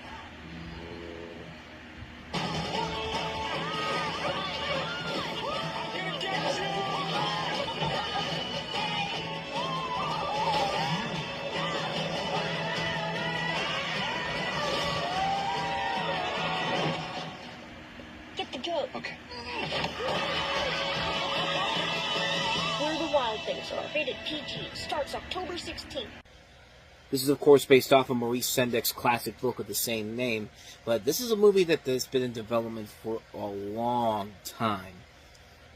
Speaker 8: Get the joke.
Speaker 11: Okay.
Speaker 8: Where the Wild Things Are. Rated PG. Starts October 16th.
Speaker 3: This is, of course, based off of Maurice Sendak classic book of the same name, but this is a movie that's been in development for a long time.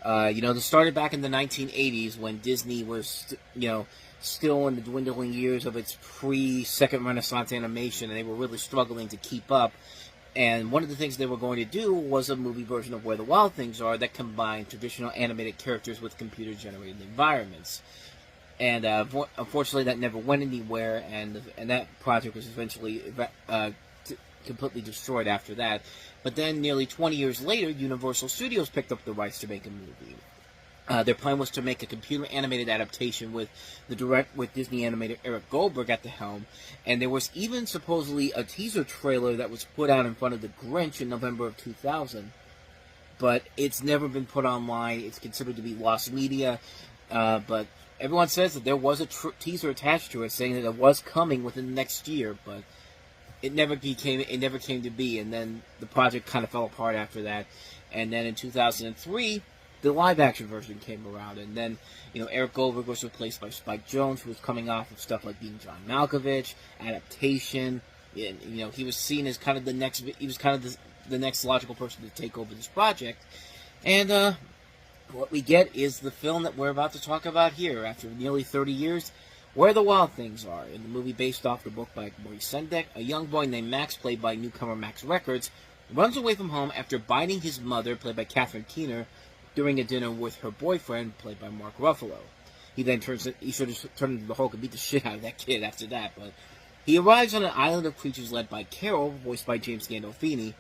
Speaker 3: This started back in the 1980s when Disney was, still in the dwindling years of its pre-Second Renaissance animation, and they were really struggling to keep up. And one of the things they were going to do was a movie version of Where the Wild Things Are that combined traditional animated characters with computer-generated environments. And unfortunately, that never went anywhere, and that project was eventually completely destroyed after that. But then, nearly 20 years later, Universal Studios picked up the rights to make a movie. Their plan was to make a computer-animated adaptation with Disney animator Eric Goldberg at the helm, and there was even supposedly a teaser trailer that was put out in front of The Grinch in November of 2000, but it's never been put online. It's considered to be lost media, but everyone says that there was a teaser attached to it saying that it was coming within the next year, but it never came to be, and then the project kind of fell apart after that. And then in 2003, the live-action version came around, and then, Eric Goldberg was replaced by Spike Jonze, who was coming off of stuff like being John Malkovich, adaptation, and, he was seen as kind of the next logical person to take over this project, and, what we get is the film that we're about to talk about here. After nearly 30 years, Where the Wild Things Are, in the movie based off the book by Maurice Sendak, a young boy named Max, played by newcomer Max Records, runs away from home after biting his mother, played by Catherine Keener, during a dinner with her boyfriend, played by Mark Ruffalo. He should have turned into the Hulk and beat the shit out of that kid after that, but he arrives on an island of creatures led by Carol, voiced by James Gandolfini.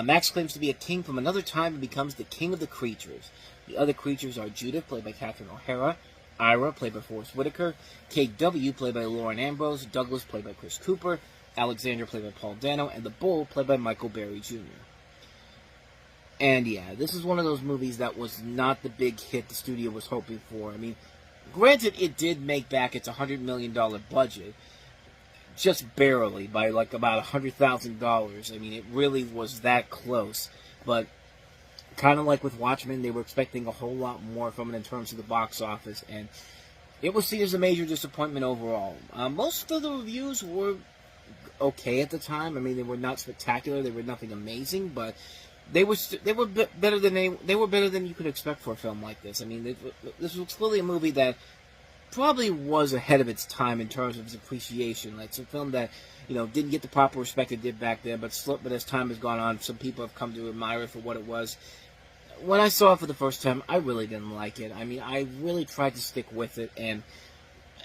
Speaker 3: Max claims to be a king from another time and becomes the king of the creatures. The other creatures are Judith, played by Catherine O'Hara, Ira, played by Forrest Whitaker, K.W., played by Lauren Ambrose, Douglas, played by Chris Cooper, Alexander, played by Paul Dano, and the Bull, played by Michael Berry Jr. And yeah, this is one of those movies that was not the big hit the studio was hoping for. I mean, granted, it did make back its $100 million budget, just barely, by like about $100,000. I mean, it really was that close, but kind of like with Watchmen, they were expecting a whole lot more from it in terms of the box office, and it was seen as a major disappointment overall. Most of the reviews were okay at the time. I mean, they were not spectacular, they were nothing amazing, but they were better than you could expect for a film like this. I mean, this was clearly a movie that probably was ahead of its time in terms of its appreciation. Like, it's a film that, you know, didn't get the proper respect it did back then, but as time has gone on, some people have come to admire it for what it was. When I saw it for the first time, I really didn't like it. I mean, I really tried to stick with it, and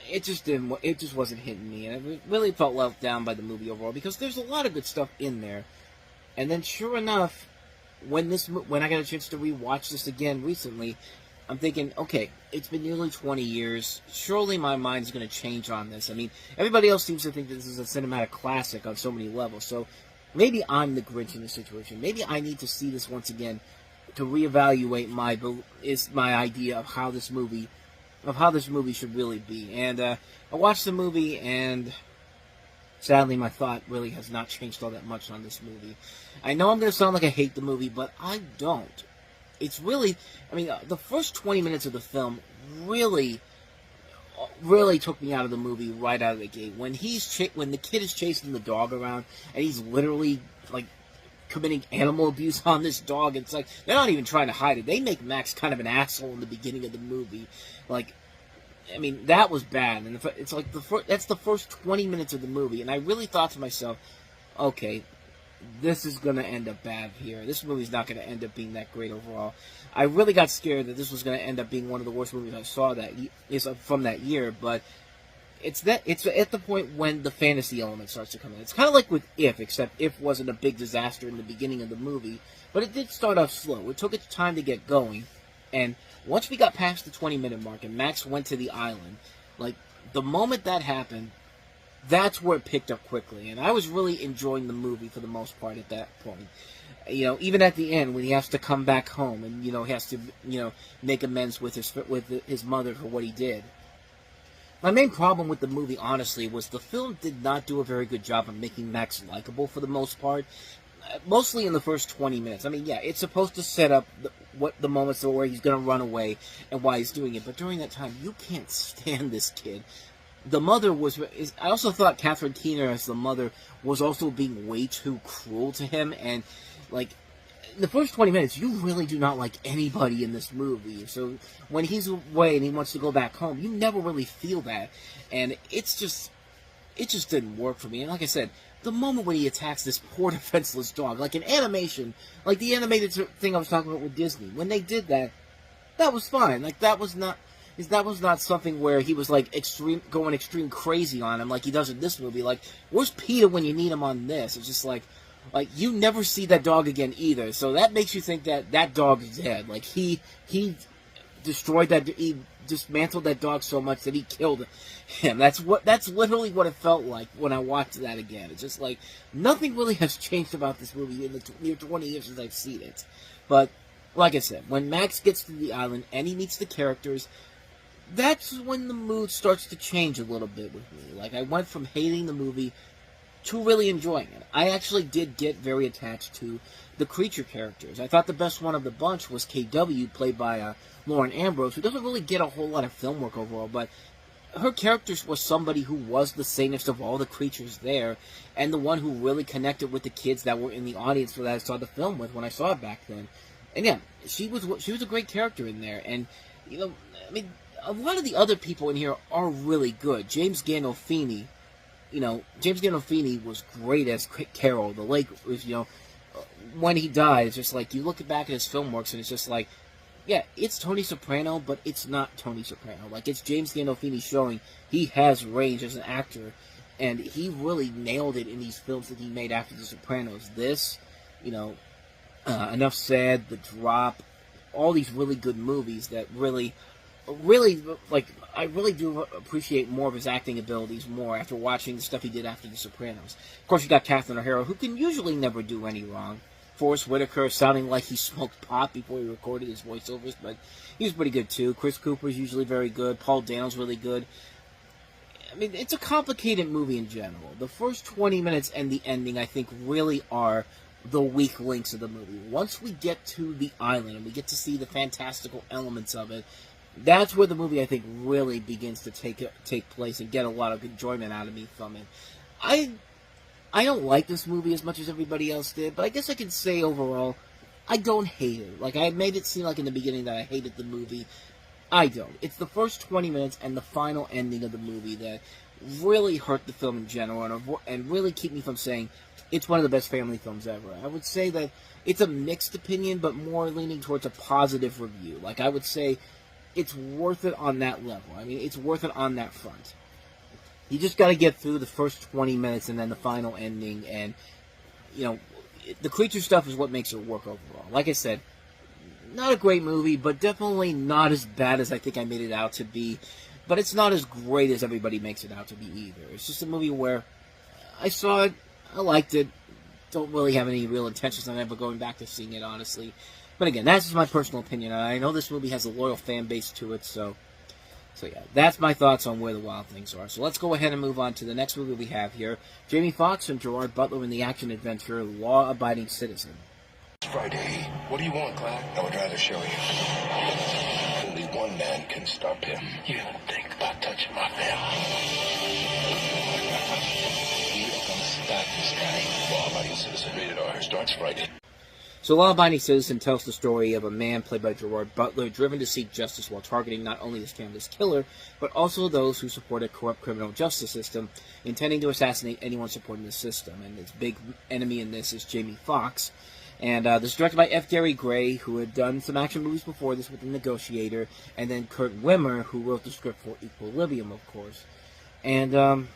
Speaker 3: it just wasn't hitting me, and I really felt let down by the movie overall, because there's a lot of good stuff in there. And then, sure enough, when I got a chance to rewatch this again recently, I'm thinking, okay, it's been nearly 20 years. Surely my mind's going to change on this. I mean, everybody else seems to think that this is a cinematic classic on so many levels. So maybe I'm the Grinch in this situation. Maybe I need to see this once again to reevaluate my idea of how this movie should really be. And I watched the movie, and sadly, my thought really has not changed all that much on this movie. I know I'm going to sound like I hate the movie, but I don't. It's really, I mean, the first 20 minutes of the film really took me out of the movie right out of the gate. When the kid is chasing the dog around, and he's literally, like, committing animal abuse on this dog, it's like, they're not even trying to hide it. They make Max kind of an asshole in the beginning of the movie. Like, I mean, that was bad. And it's like, that's the first 20 minutes of the movie, and I really thought to myself, okay, this is going to end up bad here. This movie's not going to end up being that great overall. I really got scared that this was going to end up being one of the worst movies I saw from that year, but it's at the point when the fantasy element starts to come in. It's kind of like with If, except If wasn't a big disaster in the beginning of the movie, but it did start off slow. It took its time to get going, and once we got past the 20-minute mark and Max went to the island, like, the moment that happened, that's where it picked up quickly, and I was really enjoying the movie for the most part at that point. You know, even at the end when he has to come back home and, you know, he has to, you know, make amends with his mother for what he did. My main problem with the movie, honestly, was the film did not do a very good job of making Max likable for the most part. Mostly in the first 20 minutes. I mean, yeah, it's supposed to set up the moments where he's going to run away and why he's doing it, but during that time, you can't stand this kid. The mother I also thought Catherine Keener as the mother was also being way too cruel to him, and, like, in the first 20 minutes, you really do not like anybody in this movie. So when he's away and he wants to go back home, you never really feel that, and it just didn't work for me. And like I said, the moment when he attacks this poor defenseless dog, like in animation, like the animated thing I was talking about with Disney, when they did that, that was fine. Like, that was not something where he was, like, going extreme crazy on him like he does in this movie. Like, where's Peter when you need him on this? It's just like, you never see that dog again either. So that makes you think that that dog is dead. Like, he dismantled that dog so much that he killed him. That's literally what it felt like when I watched that again. It's just like, nothing really has changed about this movie in the near 20 years since I've seen it. But, like I said, when Max gets to the island and he meets the characters, that's when the mood starts to change a little bit with me. Like, I went from hating the movie to really enjoying it. I actually did get very attached to the creature characters. I thought the best one of the bunch was KW, played by Lauren Ambrose, who doesn't really get a whole lot of film work overall, but her character was somebody who was the sanest of all the creatures there, and the one who really connected with the kids that were in the audience that I saw the film with when I saw it back then. And yeah, she was a great character in there, and, you know, I mean, a lot of the other people in here are really good. James Gandolfini was great as Carol. The lake was, you know, when he died, it's just like, you look back at his film works, and it's just like, yeah, it's Tony Soprano, but it's not Tony Soprano. Like, it's James Gandolfini showing he has range as an actor, and he really nailed it in these films that he made after The Sopranos. This, you know, Enough Said, The Drop, all these really good movies that really, like, I really do appreciate more of his acting abilities more after watching the stuff he did after The Sopranos. Of course, you got Catherine O'Hara, who can usually never do any wrong. Forrest Whitaker sounding like he smoked pot before he recorded his voiceovers, but he was pretty good too. Chris Cooper's usually very good. Paul Dano's really good. I mean, it's a complicated movie in general. The first 20 minutes and the ending, I think, really are the weak links of the movie. Once we get to the island and we get to see the fantastical elements of it, that's where the movie, I think, really begins to take place and get a lot of enjoyment out of me from it. I don't like this movie as much as everybody else did, but I guess I can say overall, I don't hate it. Like, I made it seem like in the beginning that I hated the movie. I don't. It's the first 20 minutes and the final ending of the movie that really hurt the film in general and really keep me from saying it's one of the best family films ever. I would say that it's a mixed opinion, but more leaning towards a positive review. Like, I would say it's worth it on that level. I mean, it's worth it on that front. You just got to get through the first 20 minutes and then the final ending, and, you know, the creature stuff is what makes it work overall. Like I said, not a great movie, but definitely not as bad as I think I made it out to be. But it's not as great as everybody makes it out to be either. It's just a movie where I saw it, I liked it, don't really have any real intentions on ever going back to seeing it, honestly. But again, that's just my personal opinion, and I know this movie has a loyal fan base to it, so yeah, that's my thoughts on where the wild things are. So let's go ahead and move on to the next movie we have here. Jamie Foxx and Gerard Butler in the action-adventure Law Abiding Citizen.
Speaker 14: It's Friday. What do you want, Glad? I would rather show you. Only one man can stop him. You even think about touching my family. You are gonna stop this guy. Law Abiding Citizen. Rated R. Starts Friday.
Speaker 3: So Law Abiding Citizen tells the story of a man played by Gerard Butler driven to seek justice while targeting not only his family's killer, but also those who support a corrupt criminal justice system, intending to assassinate anyone supporting the system. And his big enemy in this is Jamie Foxx. And this is directed by F. Gary Gray, who had done some action movies before this with The Negotiator, and then Kurt Wimmer, who wrote the script for Equilibrium, of course. And,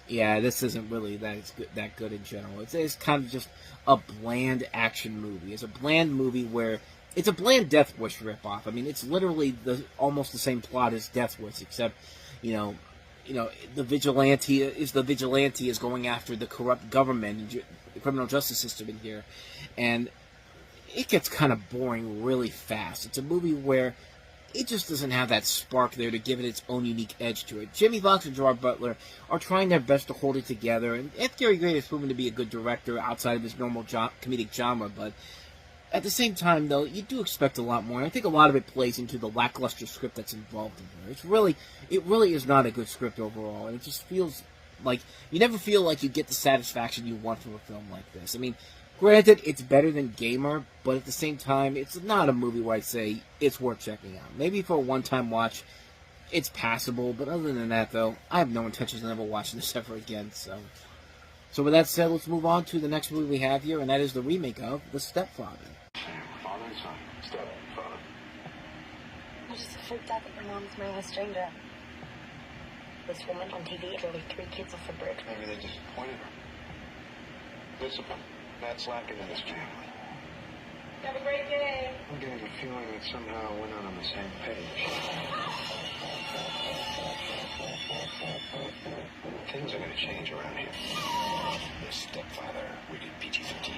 Speaker 3: yeah, this isn't really that good in general. It's kind of just a bland action movie. It's a bland movie where it's a bland Death Wish ripoff. I mean, it's literally almost the same plot as Death Wish, except, you know, the vigilante is going after the corrupt government, the criminal justice system in here, and it gets kind of boring really fast. It's a movie where it just doesn't have that spark there to give it its own unique edge to it. Jamie Foxx and Gerard Butler are trying their best to hold it together, and F. Gary Gray has proven to be a good director outside of his normal comedic genre, but at the same time, though, you do expect a lot more, and I think a lot of it plays into the lackluster script that's involved in here. It really is not a good script overall, and it just feels like you never feel like you get the satisfaction you want from a film like this. I mean, granted, it's better than Gamer, but at the same time, it's not a movie where I'd say it's worth checking out. Maybe for a one-time watch, it's passable, but other than that, though, I have no intentions of ever watching this ever again, so with that said, let's move on to the next movie we have here, and that is the remake of The Stepfather.
Speaker 14: Father and son. Stepfather.
Speaker 7: I'm just freaked out that your mom's marrying a stranger. This woman on TV drove 3 kids off a bridge.
Speaker 14: Maybe they disappointed her. Discipline. That's lacking in this family.
Speaker 7: Have a great day.
Speaker 14: I'm getting the feeling that somehow we're not on the same page. Things are going to change around here. The Stepfather, rated PG-13.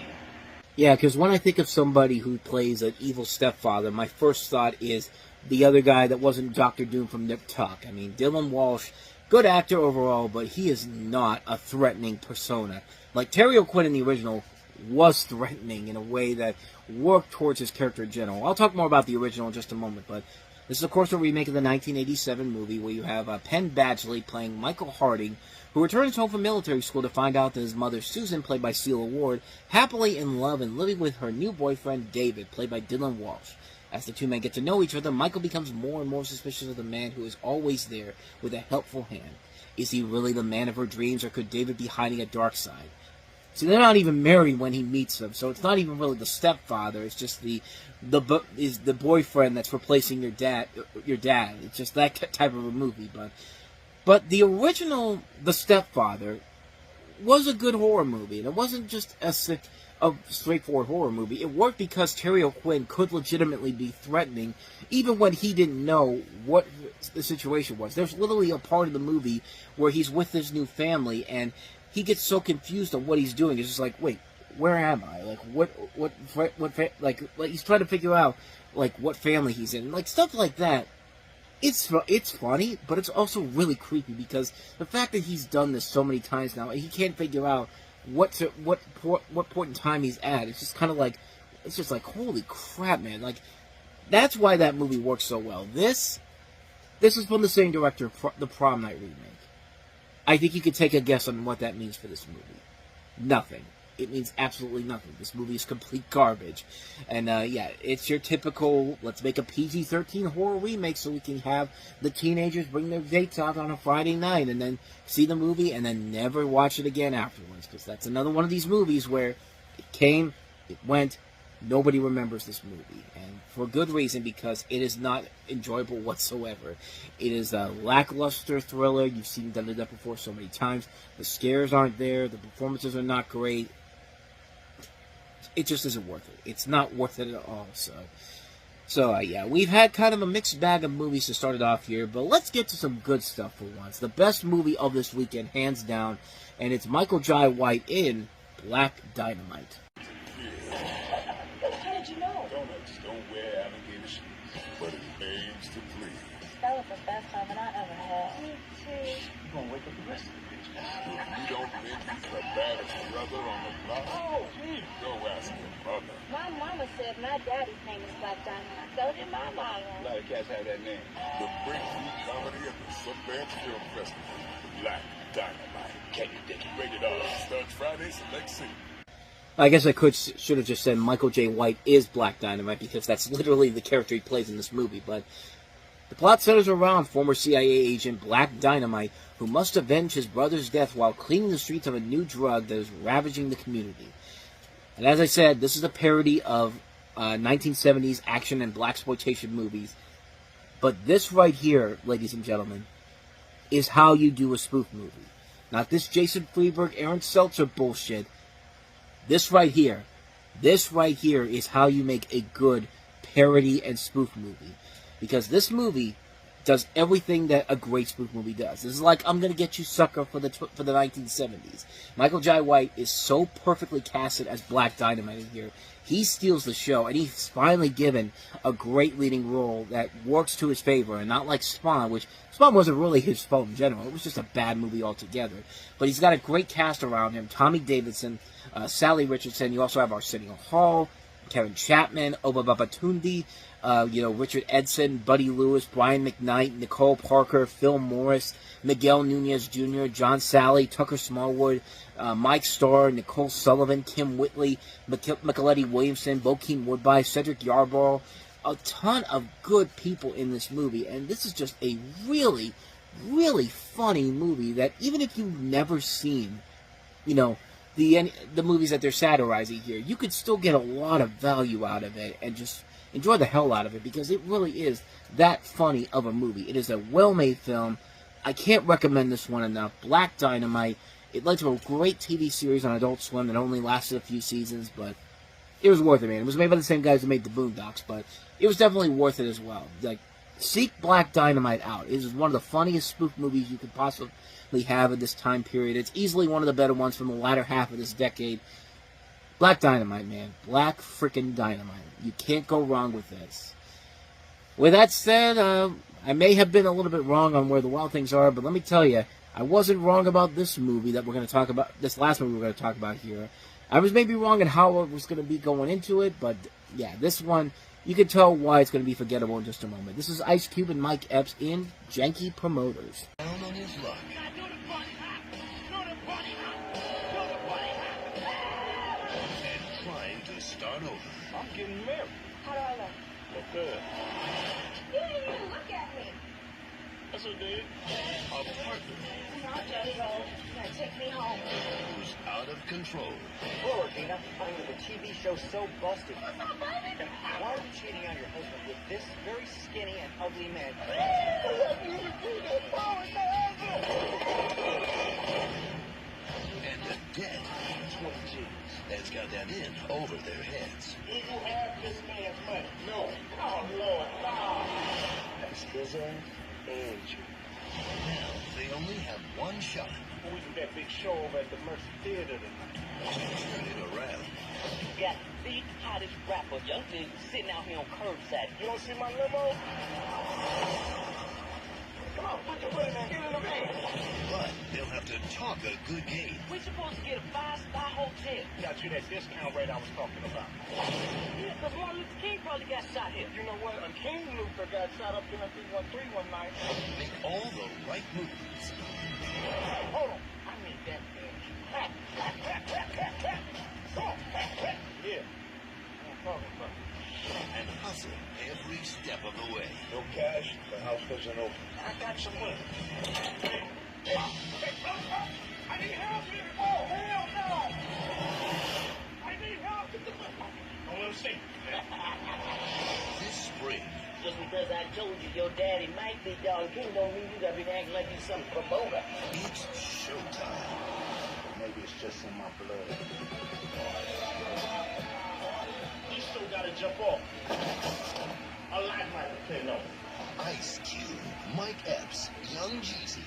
Speaker 3: Yeah, because when I think of somebody who plays an evil stepfather, my first thought is the other guy that wasn't Dr. Doom from Nip Tuck. I mean, Dylan Walsh, good actor overall, but he is not a threatening persona. Like, Terry O'Quinn in the original was threatening in a way that worked towards his character in general. I'll talk more about the original in just a moment, but this is, of course, a remake of the 1987 movie where you have Penn Badgley playing Michael Harding, who returns home from military school to find out that his mother, Susan, played by Celia Ward, happily in love and living with her new boyfriend, David, played by Dylan Walsh. As the two men get to know each other, Michael becomes more and more suspicious of the man who is always there with a helpful hand. Is he really the man of her dreams, or could David be hiding a dark side? See, they're not even married when he meets them, so it's not even really the stepfather. It's just the boyfriend that's replacing your dad. It's just that type of a movie. But the original The Stepfather was a good horror movie, and it wasn't just a straightforward horror movie. It worked because Terry O'Quinn could legitimately be threatening, even when he didn't know what the situation was. There's literally a part of the movie where he's with his new family, and he gets so confused on what he's doing. It's just like, wait, where am I? Like, like he's trying to figure out, like, what family he's in. Like, stuff like that. It's funny, but it's also really creepy because the fact that he's done this so many times now, he can't figure out what point in time he's at. It's just kind of like, it's just like, holy crap, man. Like, that's why that movie works so well. This is from the same director of the Prom Night remake. I think you could take a guess on what that means for this movie. Nothing. it means absolutely nothing. This movie is complete garbage. And, yeah, it's your typical, let's make a PG-13 horror remake so we can have the teenagers bring their dates out on a Friday night and then see the movie and then never watch it again afterwards. Because that's another one of these movies where it came, it went, nobody remembers this movie. And for good reason, because it is not enjoyable whatsoever. It is a lackluster thriller. You've seen done that before so many times. The scares aren't there. The performances are not great. It just isn't worth it. It's not worth it at all. So yeah, we've had kind of a mixed bag of movies to start it off here, but let's get to some good stuff for once. The best movie of this weekend, hands down, and it's Michael Jai White in Black Dynamite.
Speaker 8: How did you know?
Speaker 14: Donuts don't wear alligator shoes, but it aims to please.
Speaker 8: That was the best time I ever had. Me too.
Speaker 14: You're gonna wake up the rest of the bitch. If you don't think he's the baddest brother on the block, go ask your mother.
Speaker 8: My mama said my daddy's name is Black Dynamite. So did my mama.
Speaker 14: A lot of cats have that name. The breakthrough comedy at the Sundance Film Festival, Black Dynamite. Can you dig it? Rated R. Starts Friday, select scene.
Speaker 3: I guess I should have just said Michael J. White is Black Dynamite, because that's literally the character he plays in this movie. But the plot centers around former CIA agent Black Dynamite, who must avenge his brother's death while cleaning the streets of a new drug that is ravaging the community. And as I said, this is a parody of 1970s action and blaxploitation movies. But this right here, ladies and gentlemen, is how you do a spoof movie. Not this Jason Freeberg, Aaron Seltzer bullshit. This right here is how you make a good parody and spoof movie. Because this movie does everything that a great spoof movie does. This is like I'm Gonna Get You Sucker for the 1970s. Michael Jai White is so perfectly casted as Black Dynamite in here. He steals the show, and he's finally given a great leading role that works to his favor, and not like Spawn, which Spawn wasn't really his fault in general. It was just a bad movie altogether. But he's got a great cast around him. Tommy Davidson, Sally Richardson. You also have Arsenio Hall, Kevin Chapman, Oba Babatunde, Richard Edson, Buddy Lewis, Brian McKnight, Nicole Parker, Phil Morris, Miguel Nunez Jr., John Sally, Tucker Smallwood, Mike Starr, Nicole Sullivan, Kim Whitley, Micheletti Williamson, Bokeem Woodbine, Cedric Yarborough. A ton of good people in this movie, and this is just a really, really funny movie that even if you've never seen, the movies that they're satirizing here, you could still get a lot of value out of it and just enjoy the hell out of it, because it really is that funny of a movie. It is a well-made film. I can't recommend this one enough. Black Dynamite. It led to a great TV series on Adult Swim that only lasted a few seasons, but it was worth it, man. It was made by the same guys who made The Boondocks, but it was definitely worth it as well. Seek Black Dynamite out. It is one of the funniest spoof movies you could possibly have at this time period. It's easily one of the better ones from the latter half of this decade. Black Dynamite, man. Black frickin' Dynamite. You can't go wrong with this. With that said, I may have been a little bit wrong on where the wild things are, but let me tell you, I wasn't wrong about this movie that we're going to talk about, this last movie we're going to talk about here. I was maybe wrong in how it was going to be going into it, but yeah, this one, you can tell why it's going to be forgettable in just a moment. This is Ice Cube and Mike Epps in Janky Promoters.
Speaker 14: Down on his luck. And trying to start over.
Speaker 4: I'm getting married.
Speaker 8: How do I look?
Speaker 4: Look good.
Speaker 8: You didn't even look at me.
Speaker 4: That's what did.
Speaker 14: A partner
Speaker 8: No, Johnny Roll. You gotta take me home.
Speaker 14: who's out of control.
Speaker 9: Whoa, Regina. I mean, the TV show's so busted. Why are you cheating on your husband with this very skinny and ugly man?
Speaker 14: And the debt
Speaker 4: 20 G's.
Speaker 14: has got that in over their heads.
Speaker 4: Do you have this man's money? No. Oh, Lord, no.
Speaker 9: That's his end and you.
Speaker 14: Now they only have one shot
Speaker 4: We do that big show over at the Mercy Theater tonight.
Speaker 14: to turn it around.
Speaker 15: Got the hottest rapper, young dude, sitting out here on curbside.
Speaker 4: You don't see my limo? Come on, put your foot in there. Get in the van.
Speaker 14: But they'll have to talk a good game.
Speaker 15: We supposed to get a 5-star hotel.
Speaker 4: Got you that discount rate I was talking about.
Speaker 15: Yeah, because Martin Luther King probably got shot here.
Speaker 4: You know what? A King Luther got shot up in a 313 one night.
Speaker 14: Make all the right moves.
Speaker 4: Hold on. I need that bitch.
Speaker 15: your daddy might be, dog. King don't mean you gotta be acting like you some promoter.
Speaker 14: It's showtime.
Speaker 4: Maybe it's just in my blood. You still gotta jump off. A lot might depend on it.
Speaker 14: Ice Cube, Mike Epps, Young Jeezy.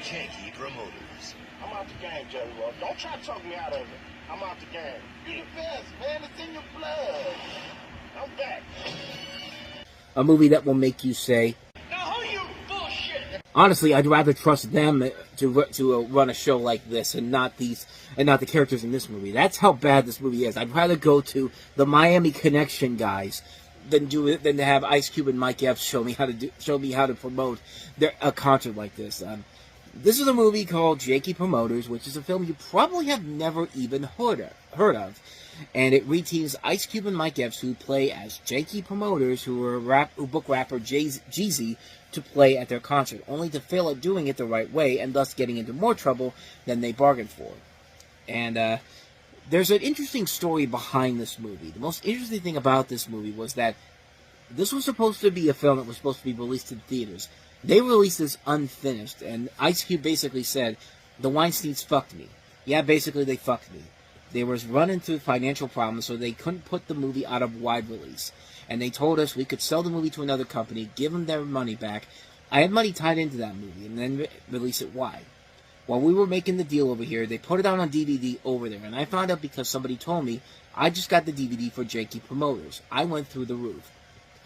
Speaker 14: Janky Promoters.
Speaker 4: I'm out the game, Jerry Ross. Don't try to talk me out of it. I'm out the game. You're the best, man. It's in your blood. I'm back.
Speaker 3: A movie that will make you say,
Speaker 4: Now who you bullshit?
Speaker 3: honestly, I'd rather trust them to run a show like this and not the characters in this movie. That's how bad this movie is. I'd rather go to the Miami Connection guys than to have Ice Cube and Mike Epps show me how to promote a concert like this. This is a movie called Janky Promoters, which is a film you probably have never even heard of. And it reteams Ice Cube and Mike Epps, who play as janky promoters who book rapper Jeezy to play at their concert, only to fail at doing it the right way, and thus getting into more trouble than they bargained for. And there's an interesting story behind this movie. The most interesting thing about this movie was that this was supposed to be a film that was supposed to be released in theaters. They released this unfinished, and Ice Cube basically said, the Weinsteins fucked me. Yeah, basically they fucked me. They were running through financial problems, so they couldn't put the movie out of wide release. And they told us we could sell the movie to another company, give them their money back. I had money tied into that movie, and then release it wide. While we were making the deal over here, they put it out on DVD over there, and I found out because somebody told me, I just got the DVD for Janky Promoters. I went through the roof.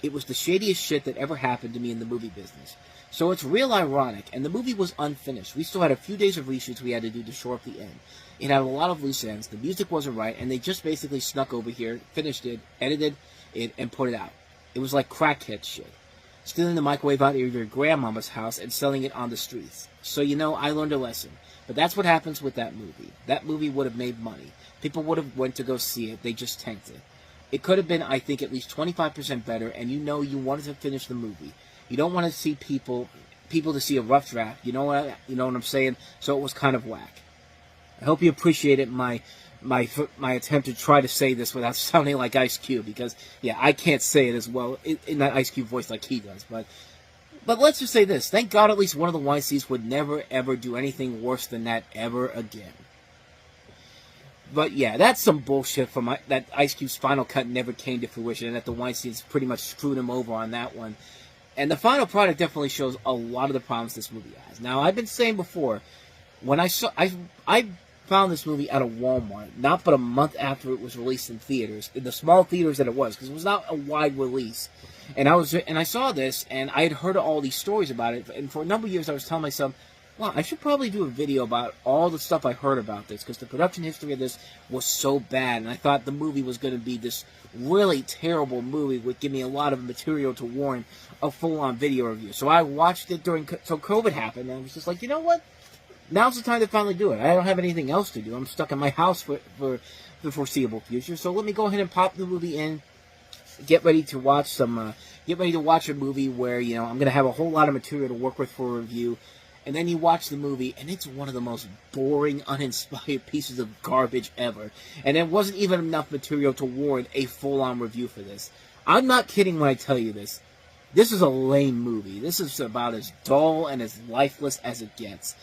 Speaker 3: It was the shadiest shit that ever happened to me in the movie business. So it's real ironic, and the movie was unfinished. We still had a few days of reshoots we had to do to shore up the end. It had a lot of loose ends, the music wasn't right, and they just basically snuck over here, finished it, edited it, and put it out. It was like crackhead shit. Stealing the microwave out of your grandmama's house and selling it on the streets. So, I learned a lesson. But that's what happens with that movie. That movie would have made money. People would have went to go see it, they just tanked it. It could have been, I think, at least 25% better, and you wanted to finish the movie. You don't want to see people to see a rough draft. You know what I'm saying? So it was kind of whack. I hope you appreciated my attempt to try to say this without sounding like Ice Cube, because I can't say it as well in that Ice Cube voice like he does. But let's just say this: thank God at least one of the Weinsteins would never ever do anything worse than that ever again. But that's some bullshit from that Ice Cube's final cut never came to fruition, and that the Weinsteins pretty much screwed him over on that one. And the final product definitely shows a lot of the problems this movie has. Now, I've been saying before, when I found this movie at a Walmart, not but a month after it was released in theaters, in the small theaters that it was, because it was not a wide release. And I saw this, and I had heard all these stories about it, and for a number of years I was telling myself, well, I should probably do a video about all the stuff I heard about this, because the production history of this was so bad, and I thought the movie was going to be this really terrible movie, would give me a lot of material to warrant a full-on video review. So I watched it so COVID happened, and I was just like, you know what? Now's the time to finally do it. I don't have anything else to do. I'm stuck in my house for the foreseeable future, so let me go ahead and pop the movie in, get ready to watch a movie where, I'm going to have a whole lot of material to work with for a review. And then you watch the movie, and it's one of the most boring, uninspired pieces of garbage ever. And there wasn't even enough material to warrant a full-on review for this. I'm not kidding when I tell you this. This is a lame movie. This is about as dull and as lifeless as it gets.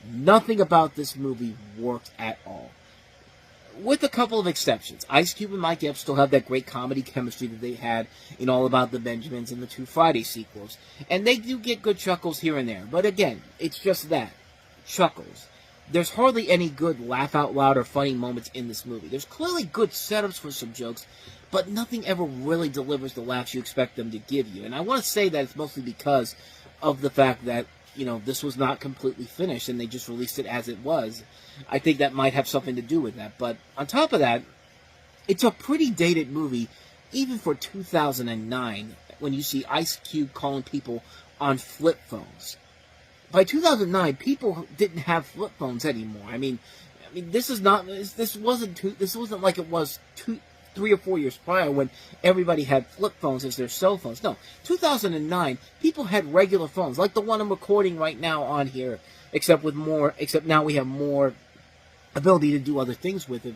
Speaker 3: Nothing about this movie worked at all. With a couple of exceptions. Ice Cube and Mike Epps still have that great comedy chemistry that they had in All About the Benjamins and the two Friday sequels. And they do get good chuckles here and there. But again, it's just that. Chuckles. There's hardly any good laugh-out-loud or funny moments in this movie. There's clearly good setups for some jokes, but nothing ever really delivers the laughs you expect them to give you. And I want to say that it's mostly because of the fact that, this was not completely finished and they just released it as it was. I think that might have something to do with that. But on top of that, it's a pretty dated movie, even for 2009, when you see Ice Cube calling people on flip phones. By 2009, people didn't have flip phones anymore. I mean, this wasn't like it was 3 or 4 years prior when everybody had flip phones as their cell phones. No, 2009, people had regular phones, like the one I'm recording right now on here, except now we have more ability to do other things with it.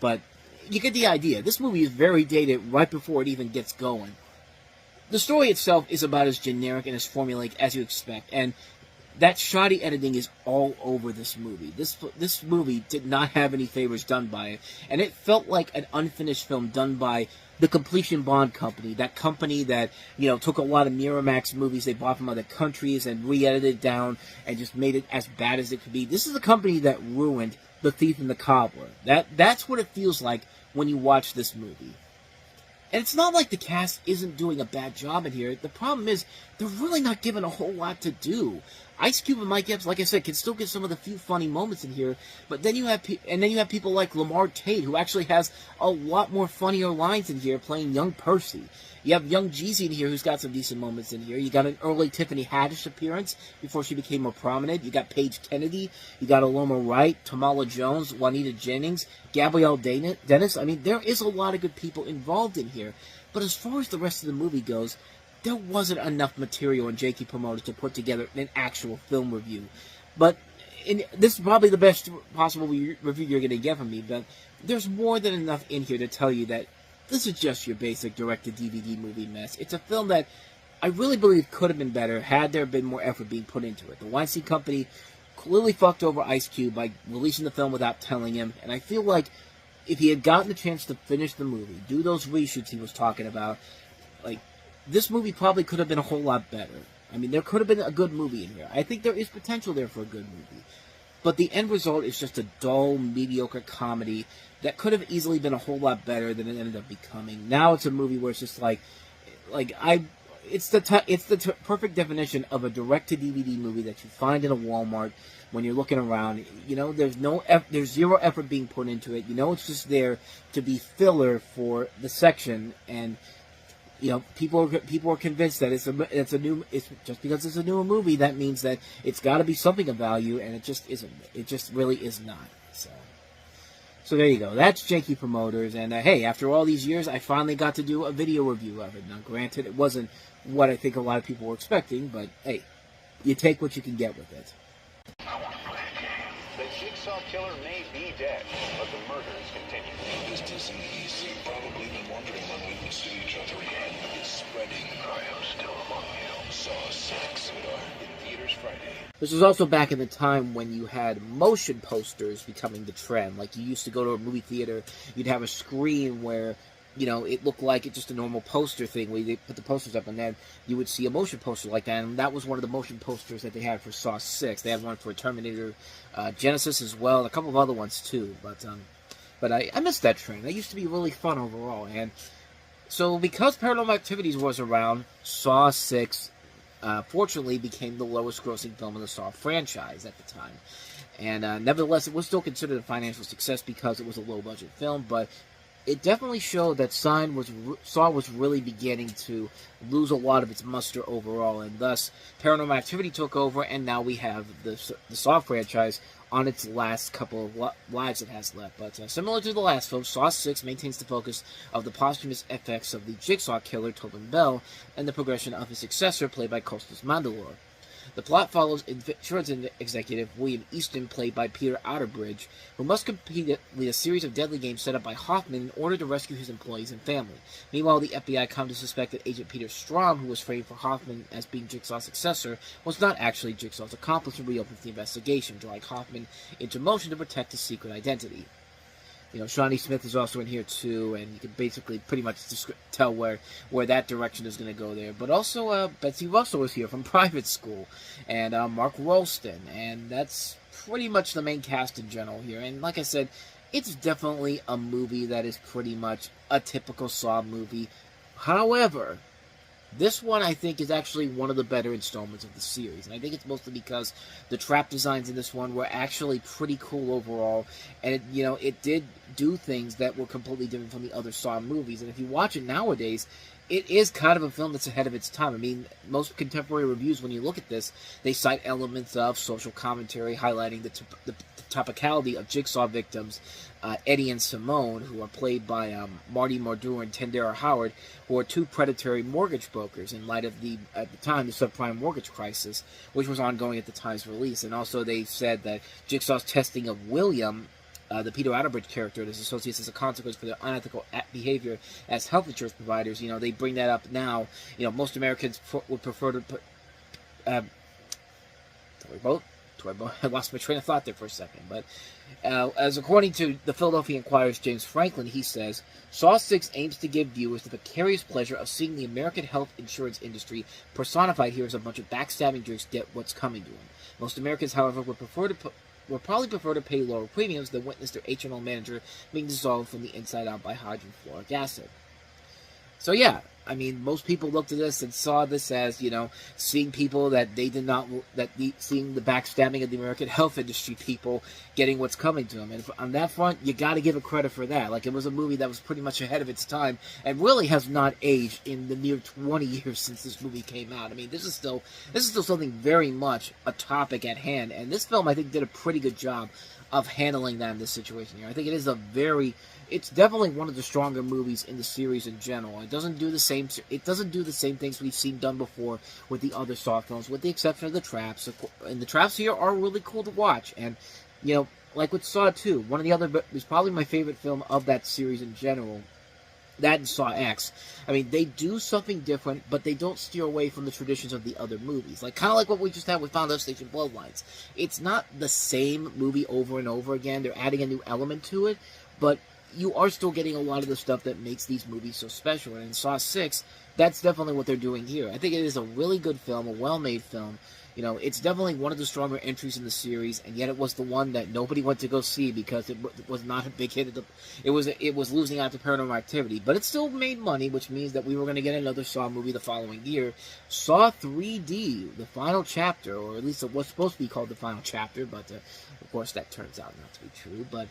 Speaker 3: but you get the idea. This movie is very dated right before it even gets going. The story itself is about as generic and as formulaic as you expect, and that shoddy editing is all over this movie. This movie did not have any favors done by it, and it felt like an unfinished film done by the Completion Bond Company, that company that, took a lot of Miramax movies they bought from other countries and re-edited it down and just made it as bad as it could be. This is a company that ruined The Thief and the Cobbler. That's what it feels like when you watch this movie. And it's not like the cast isn't doing a bad job in here. The problem is, they're really not given a whole lot to do. Ice Cube and Mike Epps, like I said, can still get some of the few funny moments in here, but then you have people like Lamar Tate, who actually has a lot more funnier lines in here, playing young Percy. You have young Jeezy in here, who's got some decent moments in here. You got an early Tiffany Haddish appearance before she became more prominent. You got Paige Kennedy. You got Aloma Wright, Tamala Jones, Juanita Jennings, Gabrielle Dennis. I mean, there is a lot of good people involved in here. But as far as the rest of the movie goes, there wasn't enough material in Jakey Promoters to put together an actual film review. But this is probably the best possible review you're going to get from me, but there's more than enough in here to tell you that this is just your basic direct-to-DVD movie mess. It's a film that I really believe could have been better had there been more effort being put into it. The Weinstein Company clearly fucked over Ice Cube by releasing the film without telling him, and I feel like if he had gotten the chance to finish the movie, do those reshoots he was talking about, this movie probably could have been a whole lot better. I mean, there could have been a good movie in here. I think there is potential there for a good movie. But the end result is just a dull, mediocre comedy that could have easily been a whole lot better than it ended up becoming. Now it's a movie where it's just it's the perfect definition of a direct-to-DVD movie that you find in a Walmart when you're looking around. There's zero effort being put into it. It's just there to be filler for the section, and people are convinced that it's just because it's a newer movie, that means that it's got to be something of value, and it just isn't. It just really is not. So there you go. That's Jakey Promoters, and hey, after all these years, I finally got to do a video review of it. Now, granted, it wasn't what I think a lot of people were expecting, but hey, you take what you can get with it.
Speaker 11: The Jigsaw Killer may be dead, but the murders continue.
Speaker 14: This disease, you've probably been wondering when we would see each other again. It's spreading. I am still among you. Saw 6 in theaters Friday.
Speaker 3: This was also back in the time when you had motion posters becoming the trend. Like, you used to go to a movie theater, you'd have a screen where, it looked like it's just a normal poster thing where they put the posters up, and then you would see a motion poster like that, and that was one of the motion posters that they had for Saw 6. They had one for Terminator Genesis as well, and a couple of other ones too, but I missed that trend. That used to be really fun overall, and so because Paranormal Activities was around, Saw 6 fortunately became the lowest grossing film in the Saw franchise at the time. And nevertheless, it was still considered a financial success because it was a low-budget film, but it definitely showed that Saw was really beginning to lose a lot of its muster overall, and thus Paranormal Activity took over, and now we have the Saw franchise on its last couple of lives it has left. But similar to the last film, Saw 6 maintains the focus of the posthumous effects of the Jigsaw Killer, Tobin Bell, and the progression of his successor, played by Costas Mandylor. The plot follows insurance executive William Easton, played by Peter Outerbridge, who must complete a series of deadly games set up by Hoffman in order to rescue his employees and family. Meanwhile, the FBI come to suspect that Agent Peter Strom, who was framed for Hoffman as being Jigsaw's successor, was not actually Jigsaw's accomplice and reopens the investigation, drawing Hoffman into motion to protect his secret identity. Shawnee Smith is also in here too, and you can basically pretty much tell where that direction is going to go there. But also, Betsy Russell is here from Private School, and Mark Rolston, and that's pretty much the main cast in general here. And like I said, it's definitely a movie that is pretty much a typical Saw movie. However, this one, I think, is actually one of the better installments of the series. And I think it's mostly because the trap designs in this one were actually pretty cool overall. And, it did do things that were completely different from the other Saw movies. And if you watch it nowadays, it is kind of a film that's ahead of its time. I mean, most contemporary reviews, when you look at this, they cite elements of social commentary highlighting the topicality of Jigsaw victims, Eddie and Simone, who are played by Marty Mordour and Tendera Howard, who are two predatory mortgage brokers in light of at the time, the subprime mortgage crisis, which was ongoing at the time's release. And also they said that Jigsaw's testing of William the Peter Outerbridge character and his associates as a consequence for their unethical behavior as health insurance providers. They bring that up now. Most Americans would prefer to put... I lost my train of thought there for a second. But as according to the Philadelphia Inquirer's James Franklin, he says, Saw 6 aims to give viewers the vicarious pleasure of seeing the American health insurance industry personified here as a bunch of backstabbing jerks get what's coming to them. Most Americans, however, would probably prefer to pay lower premiums than witness their H&O manager being dissolved from the inside out by hydrofluoric acid. So yeah, I mean, most people looked at this and saw this as, seeing people that they did not, seeing the backstabbing of the American health industry people getting what's coming to them. And on that front, you got to give it credit for that. Like, it was a movie that was pretty much ahead of its time and really has not aged in the near 20 years since this movie came out. I mean, this is still something very much a topic at hand. And this film, I think, did a pretty good job of handling that in this situation here. I think it is it's definitely one of the stronger movies in the series in general. It doesn't do the same things we've seen done before with the other Saw films, with the exception of the traps. And the traps here are really cool to watch. And, like with Saw 2, one of the other, is probably my favorite film of that series in general. That and Saw X. I mean, they do something different, but they don't steer away from the traditions of the other movies. Kind of like what we just had with Final Destination Bloodlines. It's not the same movie over and over again. They're adding a new element to it, but you are still getting a lot of the stuff that makes these movies so special. And in Saw 6, that's definitely what they're doing here. I think it is a really good film, a well-made film. It's definitely one of the stronger entries in the series, and yet it was the one that nobody went to go see because it was not a big hit. It was losing out to Paranormal Activity, but it still made money, which means that we were going to get another Saw movie the following year. Saw 3D, the final chapter, or at least it was supposed to be called the final chapter, but of course that turns out not to be true. But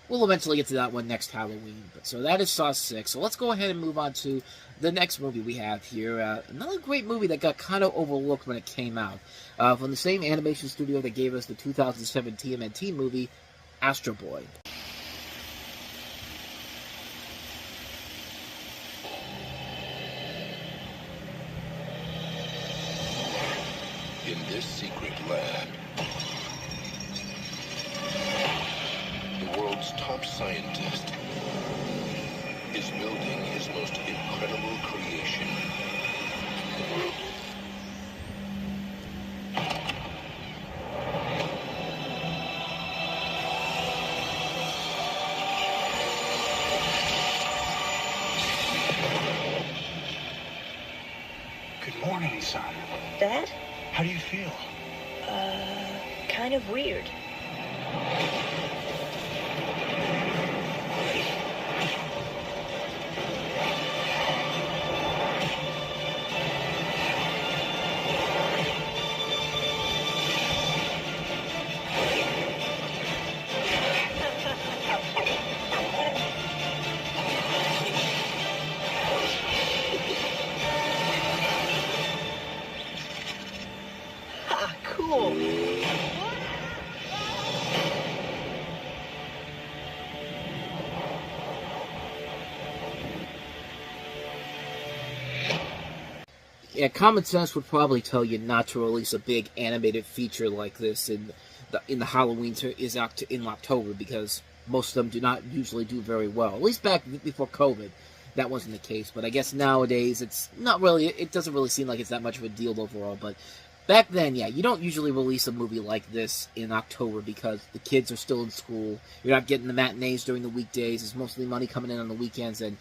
Speaker 3: we'll eventually get to that one next Halloween. So that is Saw 6. So let's go ahead and move on to the next movie we have here. Another great movie that got kind of overlooked when it came out. From the same animation studio that gave us the 2007 TMNT movie, Astro Boy.
Speaker 14: In this secret lab, the world's top scientist is building his most incredible creation.
Speaker 13: Good morning, son.
Speaker 7: Dad?
Speaker 13: How do you feel?
Speaker 7: Kind of weird.
Speaker 12: Cool.
Speaker 3: Yeah, common sense would probably tell you not to release a big animated feature like this in the Halloween in October, because most of them do not usually do very well. At least back before COVID, that wasn't the case. But I guess nowadays it's not really. It doesn't really seem like it's that much of a deal overall. But back then, yeah, you don't usually release a movie like this in October because the kids are still in school. You're not getting the matinees during the weekdays. There's mostly money coming in on the weekends. And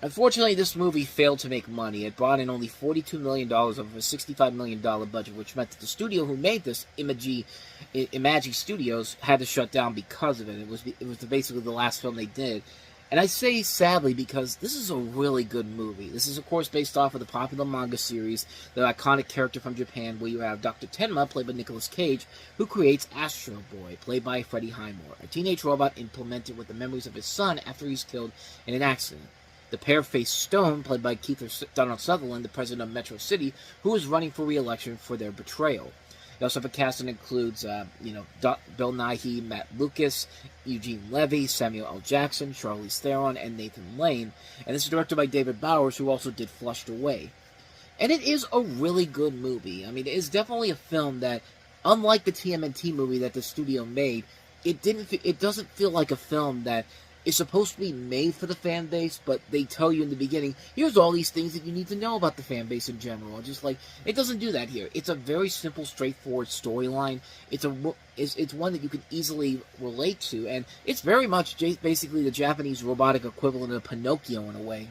Speaker 3: unfortunately, this movie failed to make money. It brought in only $42 million of a $65 million budget, which meant that the studio who made this, Imagi Studios, had to shut down because of it. It was basically the last film they did. And I say sadly because this is a really good movie. This is, of course, based off of the popular manga series, the iconic character from Japan, where you have Dr. Tenma, played by Nicolas Cage, who creates Astro Boy, played by Freddie Highmore, a teenage robot implemented with the memories of his son after he's killed in an accident. The pair-faced Stone, played by Keith Donald Sutherland, the president of Metro City, who is running for re-election for their betrayal. You also have a cast that includes, Bill Nighy, Matt Lucas, Eugene Levy, Samuel L. Jackson, Charlize Theron, and Nathan Lane. And this is directed by David Bowers, who also did Flushed Away. And it is a really good movie. I mean, it is definitely a film that, unlike the TMNT movie that the studio made, it doesn't feel like a film that is supposed to be made for the fan base, but they tell you in the beginning, here's all these things that you need to know about the fan base in general. Just like, it doesn't do that here. It's a very simple, straightforward storyline. It's one that you can easily relate to, and it's very much basically the Japanese robotic equivalent of Pinocchio in a way.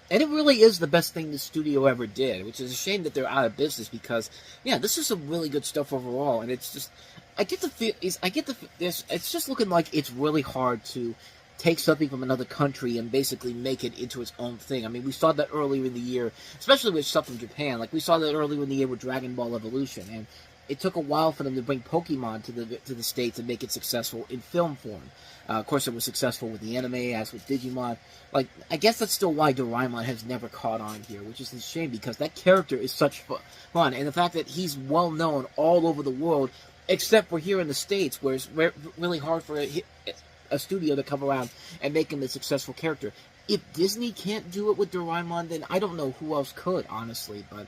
Speaker 3: And it really is the best thing the studio ever did, which is a shame that they're out of business because, yeah, this is some really good stuff overall, and it's just, it's just looking like it's really hard to take something from another country and basically make it into its own thing. I mean, we saw that earlier in the year, especially with stuff from Japan. Like, we saw that earlier in the year with Dragon Ball Evolution, and it took a while for them to bring Pokemon to the States and make it successful in film form. Of course, it was successful with the anime, as with Digimon. Like, I guess that's still why Doraemon has never caught on here, which is a shame, because that character is such fun, and the fact that he's well-known all over the world, except for here in the States, where it's really hard for a studio to come around and make him a successful character. If Disney can't do it with Doraemon, then I don't know who else could, honestly. But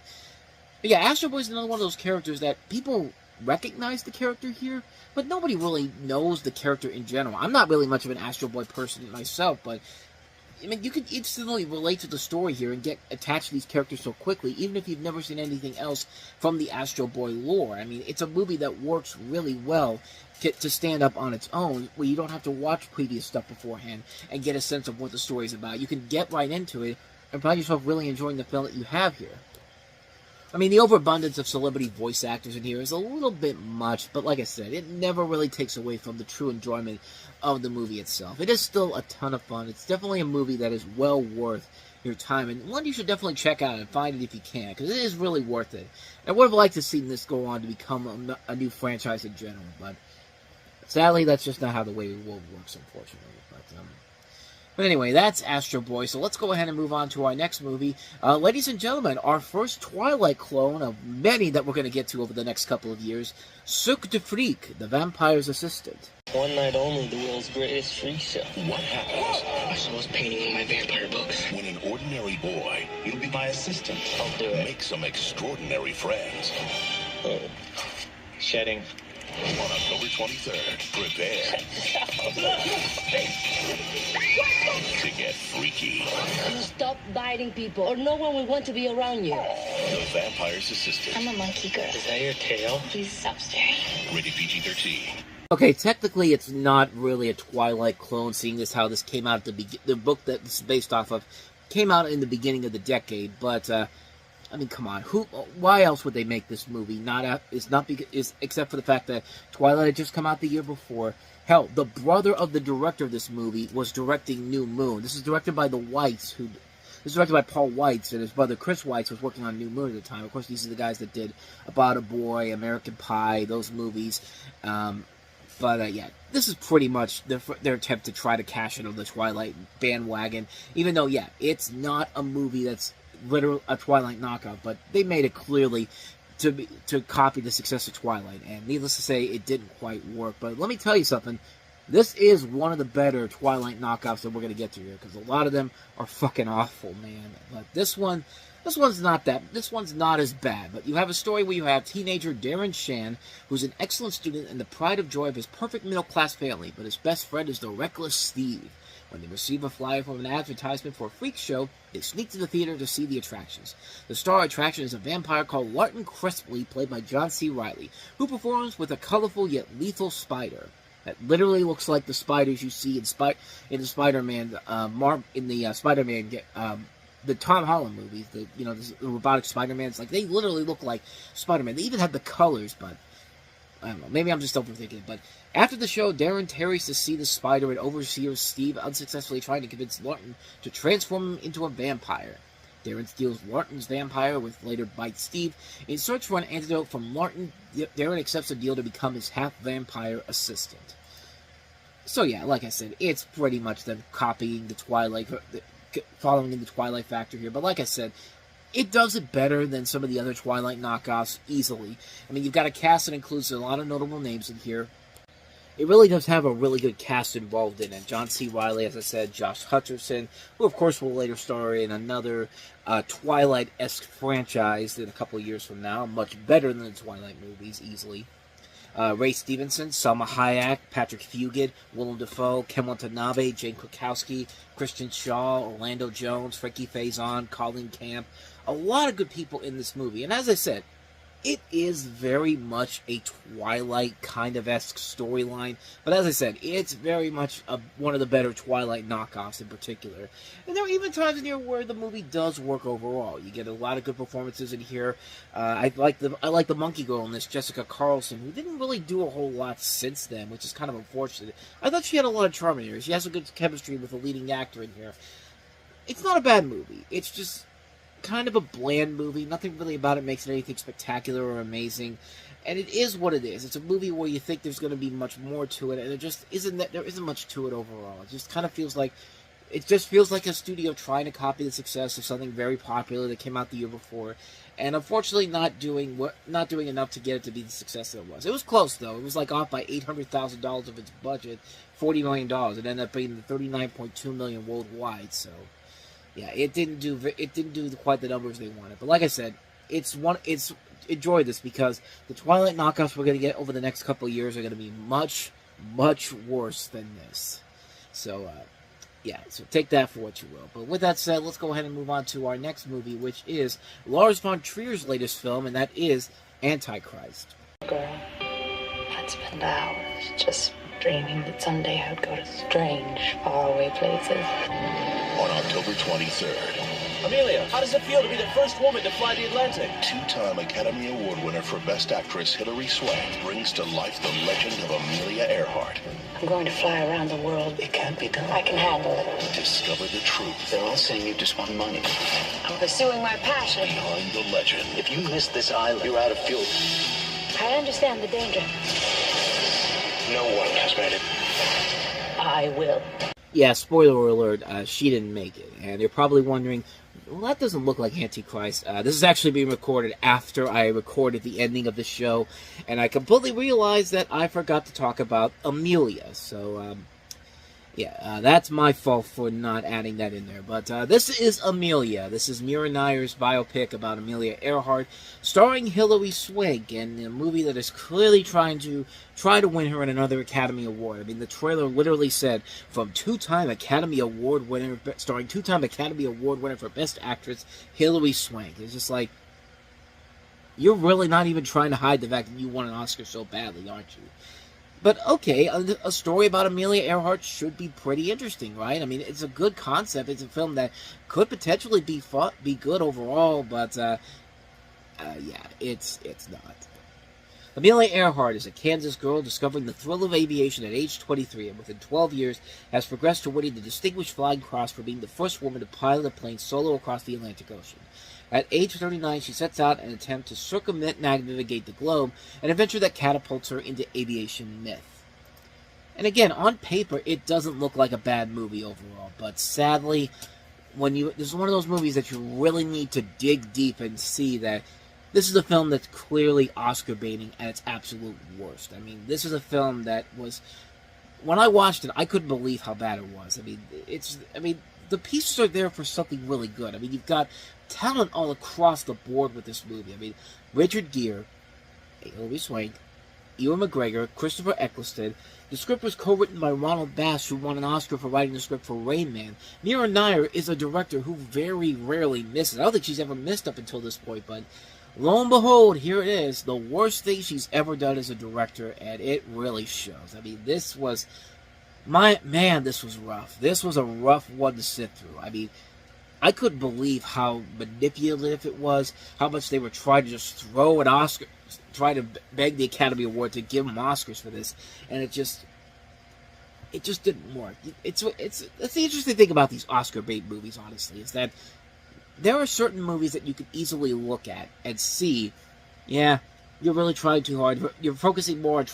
Speaker 3: yeah, Astro Boy is another one of those characters that people recognize the character here, but nobody really knows the character in general. I'm not really much of an Astro Boy person myself, but I mean, you can instantly relate to the story here and get attached to these characters so quickly, even if you've never seen anything else from the Astro Boy lore. I mean, it's a movie that works really well to stand up on its own, where you don't have to watch previous stuff beforehand and get a sense of what the story's about. You can get right into it and find yourself really enjoying the film that you have here. I mean, the overabundance of celebrity voice actors in here is a little bit much, but like I said, it never really takes away from the true enjoyment of the movie itself. It is still a ton of fun. It's definitely a movie that is well worth your time, and one you should definitely check out and find it if you can, because it is really worth it. I would have liked to see this go on to become a new franchise in general, but sadly, that's just not how the way the world works, unfortunately. But anyway, that's Astro Boy, so let's go ahead and move on to our next movie. Ladies and gentlemen, our first Twilight clone of many that we're going to get to over the next couple of years, Cirque du Freak, the Vampire's Assistant.
Speaker 16: One night only, the world's greatest freak show.
Speaker 14: What happens?
Speaker 16: I saw his painting in my vampire books.
Speaker 14: When an ordinary boy, you'll be my assistant.
Speaker 16: I'll do it.
Speaker 14: Make some extraordinary friends.
Speaker 16: Oh. Shedding.
Speaker 14: On October 23rd, prepare to get freaky.
Speaker 17: Stop biting people, or no one will want to be around you.
Speaker 14: The Vampire's Assistant.
Speaker 8: I'm a monkey girl.
Speaker 16: Is that your tail?
Speaker 8: Please stop staring.
Speaker 14: Rated PG-13.
Speaker 3: Okay, technically it's not really a Twilight clone, seeing as how this came out at the book that this is based off of came out in the beginning of the decade, but I mean, come on. Why else would they make this movie? Except for the fact that Twilight had just come out the year before. Hell, the brother of the director of this movie was directing New Moon. This is directed by the Whites, This is directed by Paul Weitz, and his brother Chris Weitz was working on New Moon at the time. Of course, these are the guys that did About a Boy, American Pie, those movies. Yeah, this is pretty much their attempt to try to cash in on the Twilight bandwagon. Even though, yeah, it's not a movie that's literally a Twilight knockoff, but they made it clearly to copy the success of Twilight, and needless to say, it didn't quite work. But let me tell you something, this is one of the better Twilight knockoffs that we're going to get to here, because a lot of them are fucking awful, man. But this one's not as bad. But you have a story where you have teenager Darren Shan, who's an excellent student and the pride of joy of his perfect middle-class family, but his best friend is the reckless Steve. When they receive a flyer from an advertisement for a freak show, they sneak to the theater to see the attractions. The star attraction is a vampire called Larton Crespley, played by John C. Reilly, who performs with a colorful yet lethal spider that literally looks like the spiders you see in the Spider-Man, the Tom Holland movies. The robotic Spider-Mans, like they literally look like Spider-Man. They even have the colors, but I don't know. Maybe I'm just overthinking it, but after the show, Darren tarries to see the spider and overseer Steve unsuccessfully trying to convince Larton to transform him into a vampire. Darren steals Larton's vampire, with later bites Steve. In search for an antidote from Larton, Darren accepts a deal to become his half-vampire assistant. So yeah, like I said, it's pretty much them copying the Twilight, following in the Twilight factor here. But like I said, it does it better than some of the other Twilight knockoffs, easily. I mean, you've got a cast that includes a lot of notable names in here. It really does have a really good cast involved in it. John C. Reilly, as I said, Josh Hutcherson, who of course will later star in another Twilight-esque franchise in a couple of years from now, much better than the Twilight movies, easily. Ray Stevenson, Salma Hayek, Patrick Fugit, Willem Dafoe, Ken Watanabe, Jane Krakowski, Christian Shaw, Orlando Jones, Frankie Faison, Colleen Camp. A lot of good people in this movie. And as I said, it is very much a Twilight kind of esque storyline. But as I said, it's very much one of the better Twilight knockoffs in particular. And there are even times in here where the movie does work overall. You get a lot of good performances in here. I like the monkey girl in this, Jessica Carlson, who didn't really do a whole lot since then, which is kind of unfortunate. I thought she had a lot of charm in here. She has a good chemistry with the leading actor in here. It's not a bad movie. It's just kind of a bland movie. Nothing really about it makes it anything spectacular or amazing, and it is what it is. It's a movie where you think there's going to be much more to it, and it just isn't. There isn't much to it overall. It just kind of feels like a studio trying to copy the success of something very popular that came out the year before, and unfortunately not doing enough to get it to be the success that it was. It was close though. It was like off by $800,000 of its budget, $40 million. It ended up being $39.2 million worldwide. So. Yeah, it didn't do quite the numbers they wanted. But like I said, enjoy this because the Twilight knockoffs we're going to get over the next couple of years are going to be much, much worse than this. So, yeah, so take that for what you will. But with that said, let's go ahead and move on to our next movie, which is Lars von Trier's latest film, and that is Antichrist.
Speaker 10: Girl, I'd spend hours just dreaming that someday I would go to strange, faraway places.
Speaker 14: On October 23rd.
Speaker 6: Amelia, how does it feel to be the first woman to fly the Atlantic?
Speaker 14: Two-time Academy Award winner for Best Actress Hilary Swank brings to life the legend of Amelia Earhart.
Speaker 10: I'm going to fly around the world.
Speaker 6: It can't be done.
Speaker 10: I can handle it.
Speaker 14: Discover the truth.
Speaker 6: They're all saying you just want money.
Speaker 10: I'm pursuing my passion.
Speaker 14: Behind the legend.
Speaker 6: If you miss this island, you're out of fuel.
Speaker 10: I understand the danger.
Speaker 6: No one has made it.
Speaker 10: I will.
Speaker 3: Yeah, spoiler alert, she didn't make it. And you're probably wondering, well, that doesn't look like Antichrist. This is actually being recorded after I recorded the ending of the show, and I completely realized that I forgot to talk about Amelia. So, yeah, that's my fault for not adding that in there. But this is Amelia. This is Mira Nair's biopic about Amelia Earhart, starring Hilary Swank, and a movie that is clearly trying to win her another Academy Award. I mean, the trailer literally said, from two-time Academy Award winner, starring two-time Academy Award winner for Best Actress, Hilary Swank. It's just like, you're really not even trying to hide the fact that you won an Oscar so badly, aren't you? But okay, a story about Amelia Earhart should be pretty interesting, right? I mean, it's a good concept. It's a film that could potentially be good overall, but yeah, it's not. Amelia Earhart is a Kansas girl discovering the thrill of aviation at age 23, and within 12 years has progressed to winning the Distinguished Flying Cross for being the first woman to pilot a plane solo across the Atlantic Ocean. At age 39, she sets out an attempt to circumnavigate the globe, an adventure that catapults her into aviation myth. And again, on paper, it doesn't look like a bad movie overall, but sadly, this is one of those movies that you really need to dig deep and see that this is a film that's clearly Oscar baiting at its absolute worst. I mean, this is a film that was, when I watched it, I couldn't believe how bad it was. I mean, the pieces are there for something really good. I mean, you've got talent all across the board with this movie. I mean, Richard Gere, Hilary Swank, Ewan McGregor, Christopher Eccleston. The script was co-written by Ronald Bass, who won an Oscar for writing the script for Rain Man. Mira Nair is a director who very rarely misses. I don't think she's ever missed up until this point, but lo and behold, here it is. The worst thing she's ever done as a director, and it really shows. I mean, this was this was rough. This was a rough one to sit through. I mean, I couldn't believe how manipulative it was, how much they were trying to just throw an Oscar, try to beg the Academy Award to give them Oscars for this, and it just didn't work. That's the interesting thing about these Oscar bait movies, honestly, is that there are certain movies that you could easily look at and see, yeah, you're really trying too hard. You're focusing more on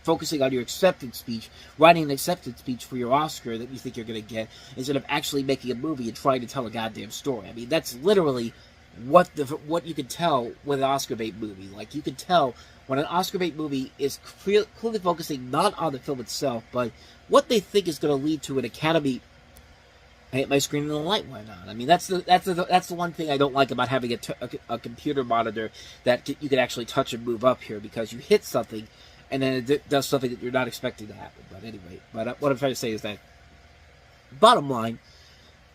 Speaker 3: focusing on your acceptance speech, writing an acceptance speech for your Oscar that you think you're going to get, instead of actually making a movie and trying to tell a goddamn story. I mean, that's literally what you can tell with an Oscar bait movie. Like, you can tell when an Oscar bait movie is clearly focusing not on the film itself, but what they think is going to lead to an Academy I hit my screen and the light went on. I mean, that's the one thing I don't like about having a computer monitor that you can actually touch and move up here, because you hit something and then it does something that you're not expecting to happen. But anyway, what I'm trying to say is that, bottom line,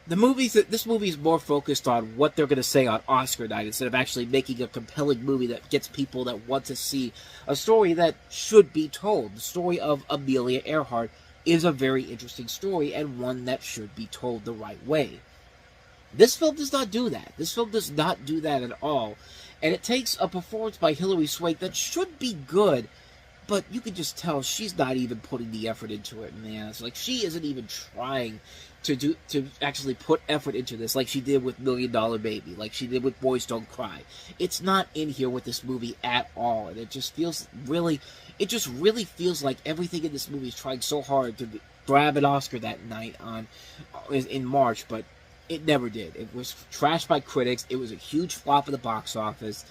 Speaker 3: this movie is more focused on what they're going to say on Oscar night instead of actually making a compelling movie that gets people that want to see a story that should be told. The story of Amelia Earhart is a very interesting story, and one that should be told the right way. This film does not do that. This film does not do that at all. And it takes a performance by Hilary Swank that should be good, but you can just tell she's not even putting the effort into it, man. It's like she isn't even trying to actually put effort into this, like she did with $1 Million Baby, like she did with Boys Don't Cry. It's not in here with this movie at all, and it just really feels like everything in this movie is trying so hard to grab an Oscar that night in March, but it never did. It was trashed by critics. It was a huge flop at the box office,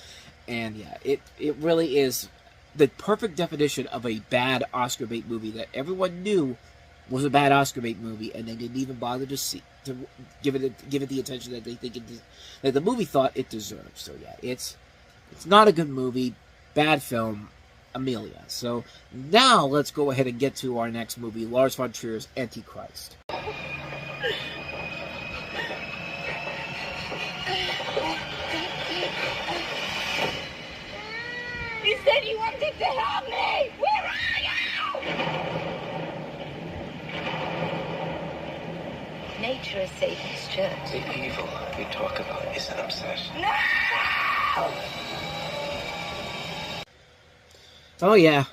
Speaker 3: and yeah, it really is the perfect definition of a bad Oscar bait movie that everyone knew was a bad Oscar bait movie, and they didn't even bother to give it the attention that they think that the movie thought it deserved. So yeah, it's not a good movie, bad film, Amelia. So now let's go ahead and get to our next movie, Lars von Trier's Antichrist.
Speaker 2: You said you wanted to help me! Where are you?
Speaker 8: Nature is Satan's church.
Speaker 6: The evil we talk about is an obsession.
Speaker 2: No!
Speaker 3: Oh yeah,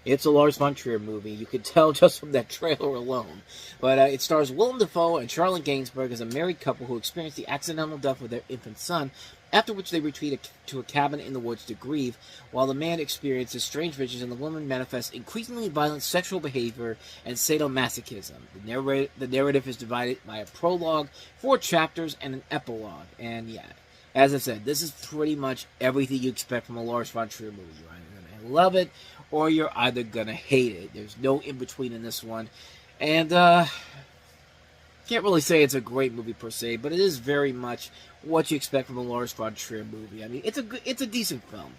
Speaker 3: it's a Lars von Trier movie. You could tell just from that trailer alone. But it stars Willem Dafoe and Charlotte Gainsbourg as a married couple who experience the accidental death of their infant son, after which they retreat to a cabin in the woods to grieve, while the man experiences strange visions and the woman manifests increasingly violent sexual behavior and sadomasochism. The narrative is divided by a prologue, 4 chapters, and an epilogue. And yeah, as I said, this is pretty much everything you expect from a Lars von Trier movie. You're either going to love it, or you're either going to hate it. There's no in-between in this one. And, can't really say it's a great movie per se, but it is very much what you expect from a Lars von Trier movie. I mean, it's a decent film,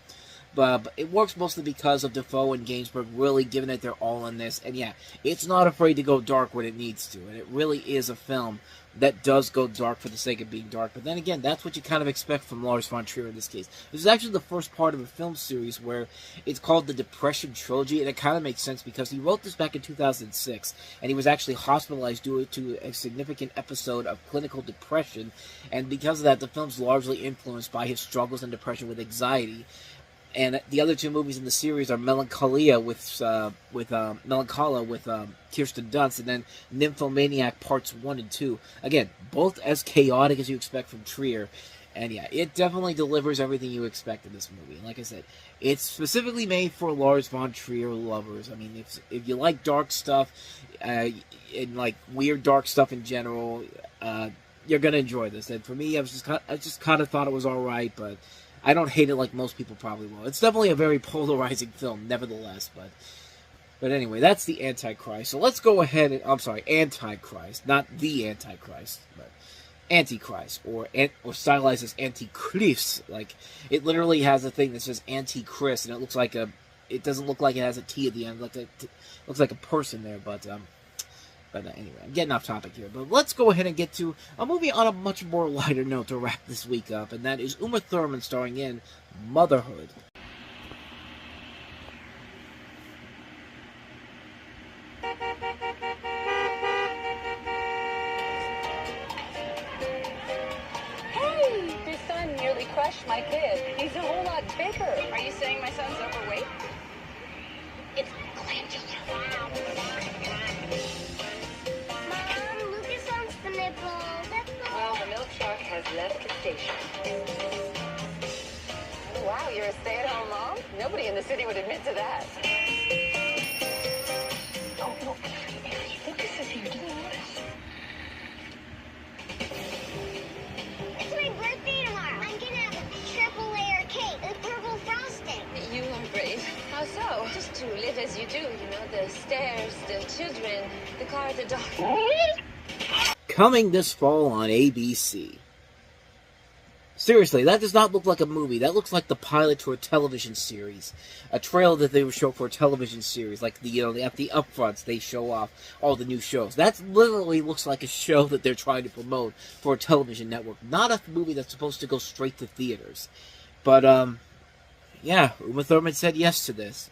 Speaker 3: but it works mostly because of Dafoe and Gainsbourg really giving it their all in this. And yeah, it's not afraid to go dark when it needs to, and it really is a film that does go dark for the sake of being dark. But then again, that's what you kind of expect from Lars von Trier in this case. This is actually the first part of a film series where it's called the Depression Trilogy, and it kind of makes sense because he wrote this back in 2006, and he was actually hospitalized due to a significant episode of clinical depression, and because of that, the film's largely influenced by his struggles and depression with anxiety. And the other 2 movies in the series are Melancholia with Kirsten Dunst, and then Nymphomaniac Parts 1 and 2. Again, both as chaotic as you expect from Trier. And yeah, it definitely delivers everything you expect in this movie. And like I said, it's specifically made for Lars von Trier lovers. I mean, if you like dark stuff, and like weird dark stuff in general, you're gonna enjoy this. And for me, I just kind of thought it was alright, but I don't hate it like most people probably will. It's definitely a very polarizing film, nevertheless. But anyway, that's the Antichrist. So let's go ahead and... I'm sorry, Antichrist. Not the Antichrist, but Antichrist. Or stylized as Antichrist. Like, it literally has a thing that says Antichrist, and it looks like a... It doesn't look like it has a T at the end. It looks like a person there, but anyway, I'm getting off topic here. But let's go ahead and get to a movie on a much more lighter note to wrap this week up, and that is Uma Thurman starring in Motherhood.
Speaker 10: Hey, your son nearly crushed my kid. He's a whole lot bigger. Are you saying my son's overweight?
Speaker 2: It's glandular.
Speaker 10: Well, the milk truck has left the station. Oh, wow, you're a stay-at-home mom? Nobody in the city would admit to that. Oh, no, Avery, Lucas is here. Do you notice?
Speaker 18: It's my birthday tomorrow. I'm gonna have a triple layer cake with purple frosting.
Speaker 10: You are brave. How so? Just to live as you do, you know, the stairs, the children, the car, the dog.
Speaker 3: Coming this fall on ABC. Seriously, that does not look like a movie. That looks like the pilot to a television series. A trailer that they would show for a television series. Like, at the upfronts, they show off all the new shows. That literally looks like a show that they're trying to promote for a television network. Not a movie that's supposed to go straight to theaters. But, yeah, Uma Thurman said yes to this.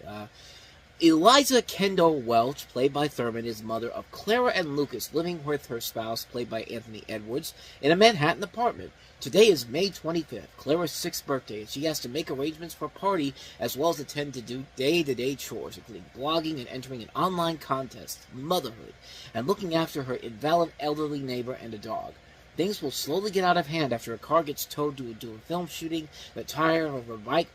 Speaker 3: Eliza Kendall Welch, played by Thurman, is mother of Clara and Lucas, living with her spouse, played by Anthony Edwards, in a Manhattan apartment. Today is May 25th, Clara's 6th birthday, and she has to make arrangements for a party, as well as attend to do day-to-day chores, including blogging and entering an online contest, motherhood, and looking after her invalid elderly neighbor and a dog. Things will slowly get out of hand after a car gets towed to a film shooting, the tire of her bike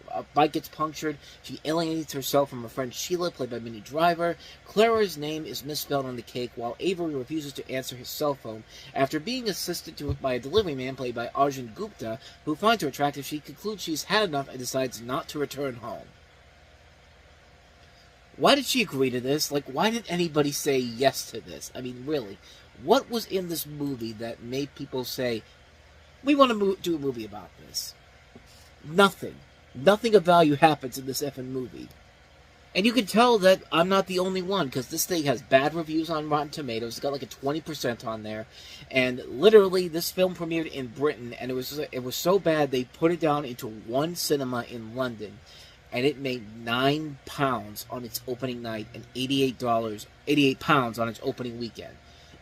Speaker 3: gets punctured, she alienates herself from her friend Sheila, played by Minnie Driver. Clara's name is misspelled on the cake, while Avery refuses to answer his cell phone. After being assisted to by a delivery man, played by Arjun Gupta, who finds her attractive, she concludes she's had enough and decides not to return home. Why did she agree to this? Like, why did anybody say yes to this? I mean, really. What was in this movie that made people say, we want to do a movie about this? Nothing. Nothing of value happens in this effing movie. And you can tell that I'm not the only one, because this thing has bad reviews on Rotten Tomatoes. It's got like a 20% on there. And literally, this film premiered in Britain, and it was so bad, they put it down into one cinema in London. And it made £9 on its opening night, and £88 on its opening weekend.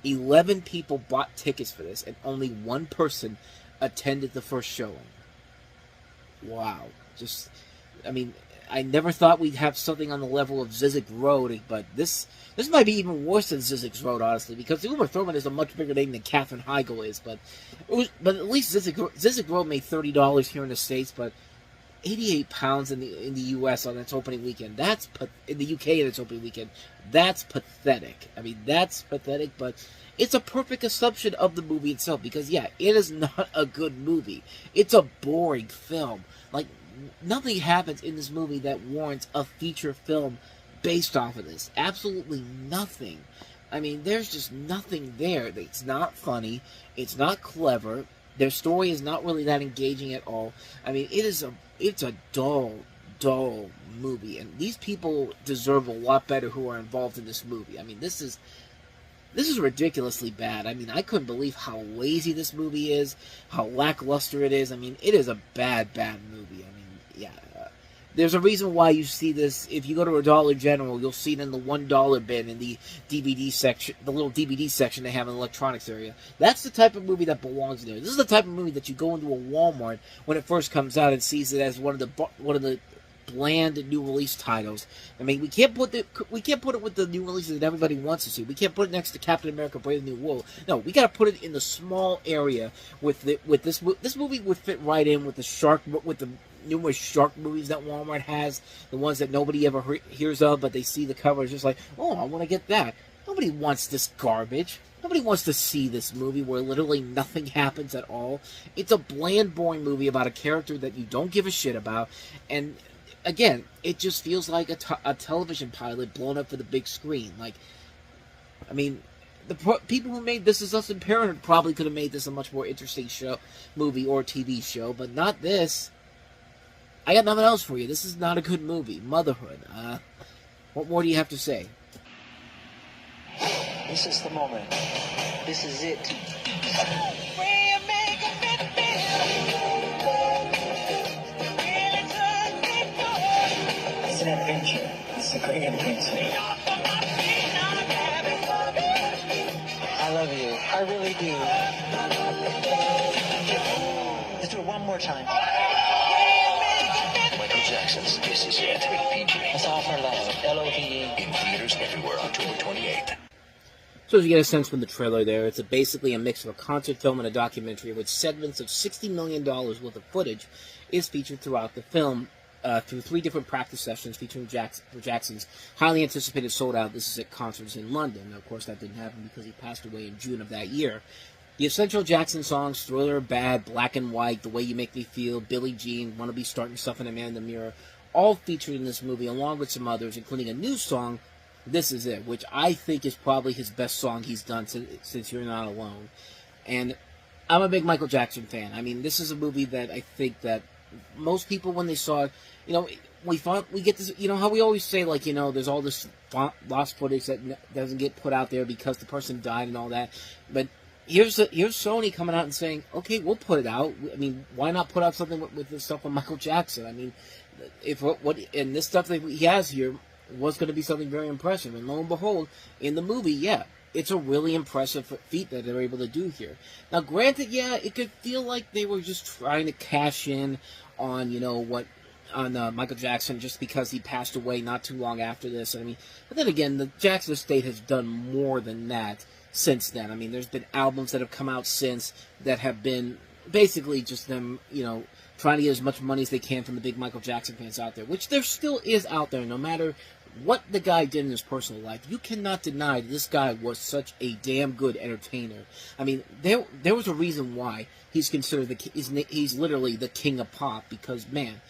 Speaker 3: 11 people bought tickets for this, and only one person attended the first showing. Wow. Just, I mean, I never thought we'd have something on the level of Zizek Road, but this might be even worse than Zizek's Road, honestly, because Uma Thurman is a much bigger name than Katherine Heigl is, but at least Zizek Road made $30 here in the States, but £88 in the U.S. on its opening weekend. In the UK on its opening weekend. That's pathetic. I mean, that's pathetic, but it's a perfect assumption of the movie itself, because, yeah, it is not a good movie. It's a boring film. Like, nothing happens in this movie that warrants a feature film based off of this. Absolutely nothing. I mean, there's just nothing there. It's not funny. It's not clever. Their story is not really that engaging at all. I mean, it's a dull movie, and these people deserve a lot better who are involved in this movie. I mean, this is ridiculously bad. I mean, I couldn't believe how lazy this movie is, how lackluster it is. I mean, it is a bad movie. I mean, yeah. There's a reason why you see this. If you go to a Dollar General, you'll see it in the $1 bin in the DVD section, the little DVD section they have in the electronics area. That's the type of movie that belongs there. This is the type of movie that you go into a Walmart when it first comes out and sees it as one of the bland new release titles. I mean, we can't put it with the new releases that everybody wants to see. We can't put it next to Captain America: Brave New World. No, we got to put it in the small area with this. This movie would fit right in with the numerous shark movies that Walmart has, the ones that nobody ever hears of, but they see the cover, it's just like, oh, I want to get that. Nobody wants this garbage. Nobody wants to see this movie where literally nothing happens at all. It's a bland, boring movie about a character that you don't give a shit about, and again, it just feels like a television pilot blown up for the big screen. Like, I mean, the people who made This Is Us and Parenthood probably could have made this a much more interesting movie or TV show, but not this. I got nothing else for you. This is not a good movie. Motherhood. What more do you have to say?
Speaker 6: This is the moment. This is it. It's an adventure. It's a great adventure. I love you. I really do. Let's do it one more time.
Speaker 14: Jackson's This Is It.
Speaker 6: That's all for love. L-O-V-E.
Speaker 14: In theaters everywhere, October 28th.
Speaker 3: So as you get a sense from the trailer there, it's basically a mix of a concert film and a documentary, with segments of $60 million worth of footage is featured throughout the film, through 3 different practice sessions featuring Jackson's highly anticipated sold-out This Is It concerts in London. Now, of course, that didn't happen because he passed away in June of that year. The essential Jackson songs, Thriller, Bad, Black and White, The Way You Make Me Feel, Billie Jean, Wanna Be Starting Stuff in a Man in the Mirror, all featured in this movie, along with some others, including a new song This Is It, which I think is probably his best song he's done since You're Not Alone. And I'm a big Michael Jackson fan. I mean, this is a movie that I think that most people, when they saw it, you know, we get this, you know, how we always say, like, you know, there's all this lost footage that doesn't get put out there because the person died and all that. But here's Sony coming out and saying, okay, we'll put it out. I mean, why not put out something with the stuff from Michael Jackson? I mean, and this stuff that he has here was going to be something very impressive. And lo and behold, in the movie, yeah, it's a really impressive feat that they're able to do here. Now, granted, yeah, it could feel like they were just trying to cash in on, you know, Michael Jackson just because he passed away not too long after this. I mean, but then again, the Jackson estate has done more than that since then. I mean, there's been albums that have come out since that have been basically just them, you know, trying to get as much money as they can from the big Michael Jackson fans out there, which there still is out there, no matter what the guy did in his personal life. You cannot deny that this guy was such a damn good entertainer. I mean, there was a reason why he's considered he's literally the king of pop, because, man,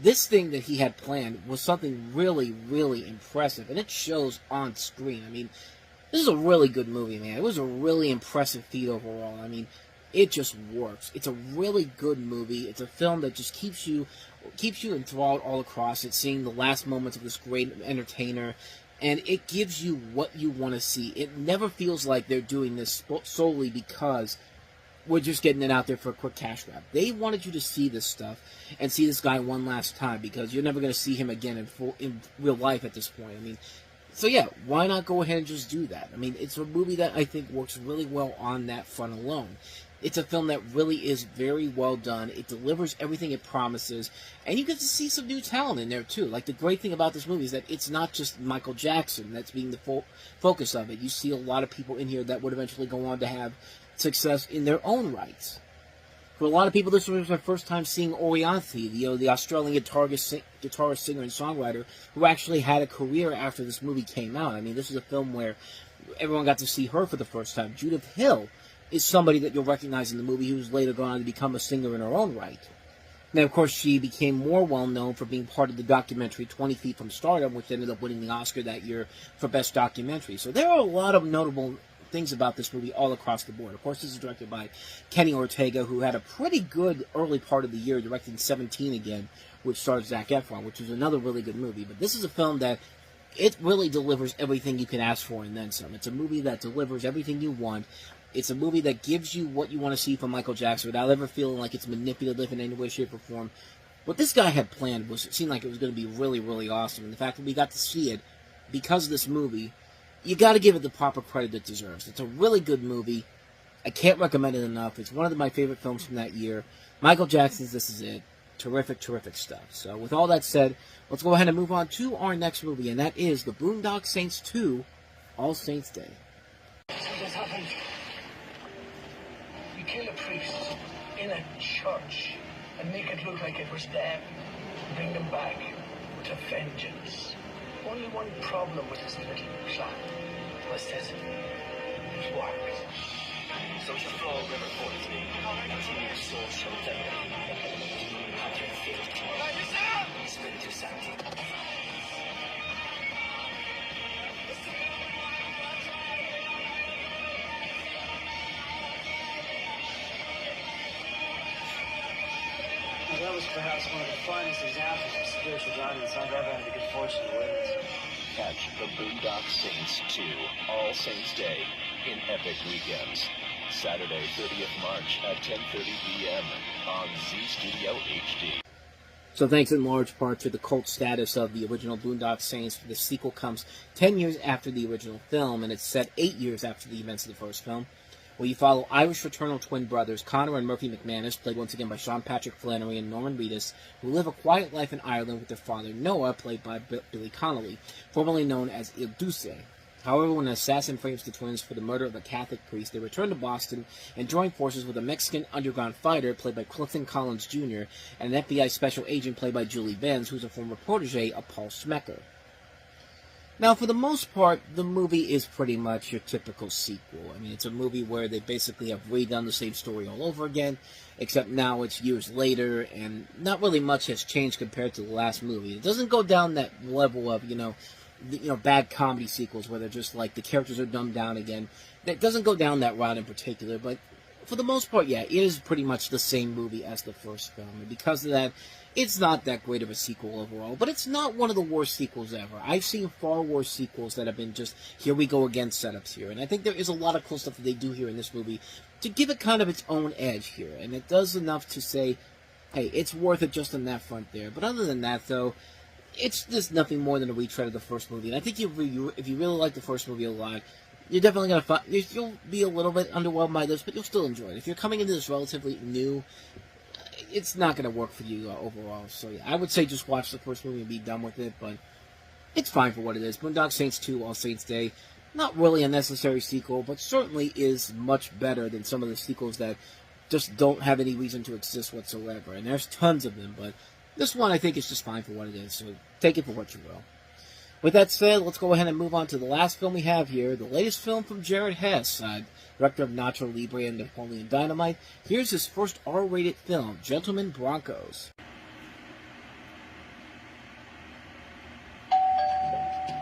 Speaker 3: this thing that he had planned was something really, really impressive, and it shows on screen. I mean, this is a really good movie, man. It was a really impressive feat overall. I mean, it just works. It's a really good movie. It's a film that just keeps you enthralled all across it, seeing the last moments of this great entertainer, and it gives you what you want to see. It never feels like they're doing this solely because we're just getting it out there for a quick cash grab. They wanted you to see this stuff and see this guy one last time, because you're never going to see him again in real life at this point. I mean, so yeah, why not go ahead and just do that? I mean, it's a movie that I think works really well on that front alone. It's a film that really is very well done. It delivers everything it promises, and you get to see some new talent in there too. Like, the great thing about this movie is that it's not just Michael Jackson that's being the focus of it. You see a lot of people in here that would eventually go on to have success in their own rights. For a lot of people, this was their first time seeing Orion, the Australian guitarist, singer, and songwriter who actually had a career after this movie came out. I mean, this is a film where everyone got to see her for the first time. Judith Hill is somebody that you'll recognize in the movie, who's later gone on to become a singer in her own right. Now, of course, she became more well-known for being part of the documentary 20 Feet from Stardom, which ended up winning the Oscar that year for Best Documentary. So there are a lot of notable things about this movie all across the board. Of course, this is directed by Kenny Ortega, who had a pretty good early part of the year, directing 17 again, which stars Zac Efron, which was another really good movie. But this is a film that it really delivers everything you can ask for and then some. It's a movie that delivers everything you want. It's a movie that gives you what you want to see from Michael Jackson without ever feeling like it's manipulative in any way, shape, or form. What this guy had planned seemed like it was going to be really, really awesome. And the fact that we got to see it because of this movie, you got to give it the proper credit it deserves. It's a really good movie. I can't recommend it enough. It's one of my favorite films from that year. Michael Jackson's This Is It. Terrific, terrific stuff. So with all that said, let's go ahead and move on to our next movie, and that is The Boondock Saints 2, All Saints Day.
Speaker 6: Something's happened. You kill a priest in a church and make it look like it was them. Bring them back with a vengeance. Only one problem with this little plan was that it worked. Social Flow River 43 continues social therapy. Pattern 50. Spiritus Sancti.
Speaker 9: That was perhaps one of the finest examples of spiritual guidance I've ever had the good fortune to witness.
Speaker 6: Catch The Boondock Saints 2, All Saints Day, in epic weekends. Saturday, 30th March at 10:30 p.m. on Z Studio HD.
Speaker 3: So thanks in large part to the cult status of the original Boondock Saints, the sequel comes 10 years after the original film, and it's set 8 years after the events of the first film, where you follow Irish fraternal twin brothers Connor and Murphy McManus, played once again by Sean Patrick Flannery and Norman Reedus, who live a quiet life in Ireland with their father Noah, played by Billy Connolly, formerly known as Il Duce. However, when an assassin frames the twins for the murder of a Catholic priest, they return to Boston and join forces with a Mexican underground fighter, played by Clifton Collins Jr., and an FBI special agent, played by Julie Benz, who's a former protege of Paul Smecker. Now, for the most part, the movie is pretty much your typical sequel. I mean, it's a movie where they basically have redone the same story all over again, except now it's years later, and not really much has changed compared to the last movie. It doesn't go down that level of, bad comedy sequels where they're just like the characters are dumbed down again. That doesn't go down that route in particular, but for the most part, yeah, it is pretty much the same movie as the first film, and because of that, it's not that great of a sequel overall, but it's not one of the worst sequels ever. I've seen far worse sequels that have been just, here we go again setups here, and I think there is a lot of cool stuff that they do here in this movie to give it kind of its own edge here, and it does enough to say, hey, it's worth it just on that front there. But other than that, though, it's just nothing more than a retread of the first movie, and I think if you really like the first movie a lot, you're definitely going to find, you'll be a little bit underwhelmed by this, but you'll still enjoy it. If you're coming into this relatively new, it's not going to work for you overall. So yeah, I would say just watch the first movie and be done with it, but it's fine for what it is. Boondock Saints 2, All Saints Day, not really a necessary sequel, but certainly is much better than some of the sequels that just don't have any reason to exist whatsoever. And there's tons of them, but this one I think is just fine for what it is, so take it for what you will. With that said, let's go ahead and move on to the last film we have here, the latest film from Jared Hess, director of Nacho Libre and Napoleon Dynamite. Here's his first R-rated film, Gentlemen Broncos.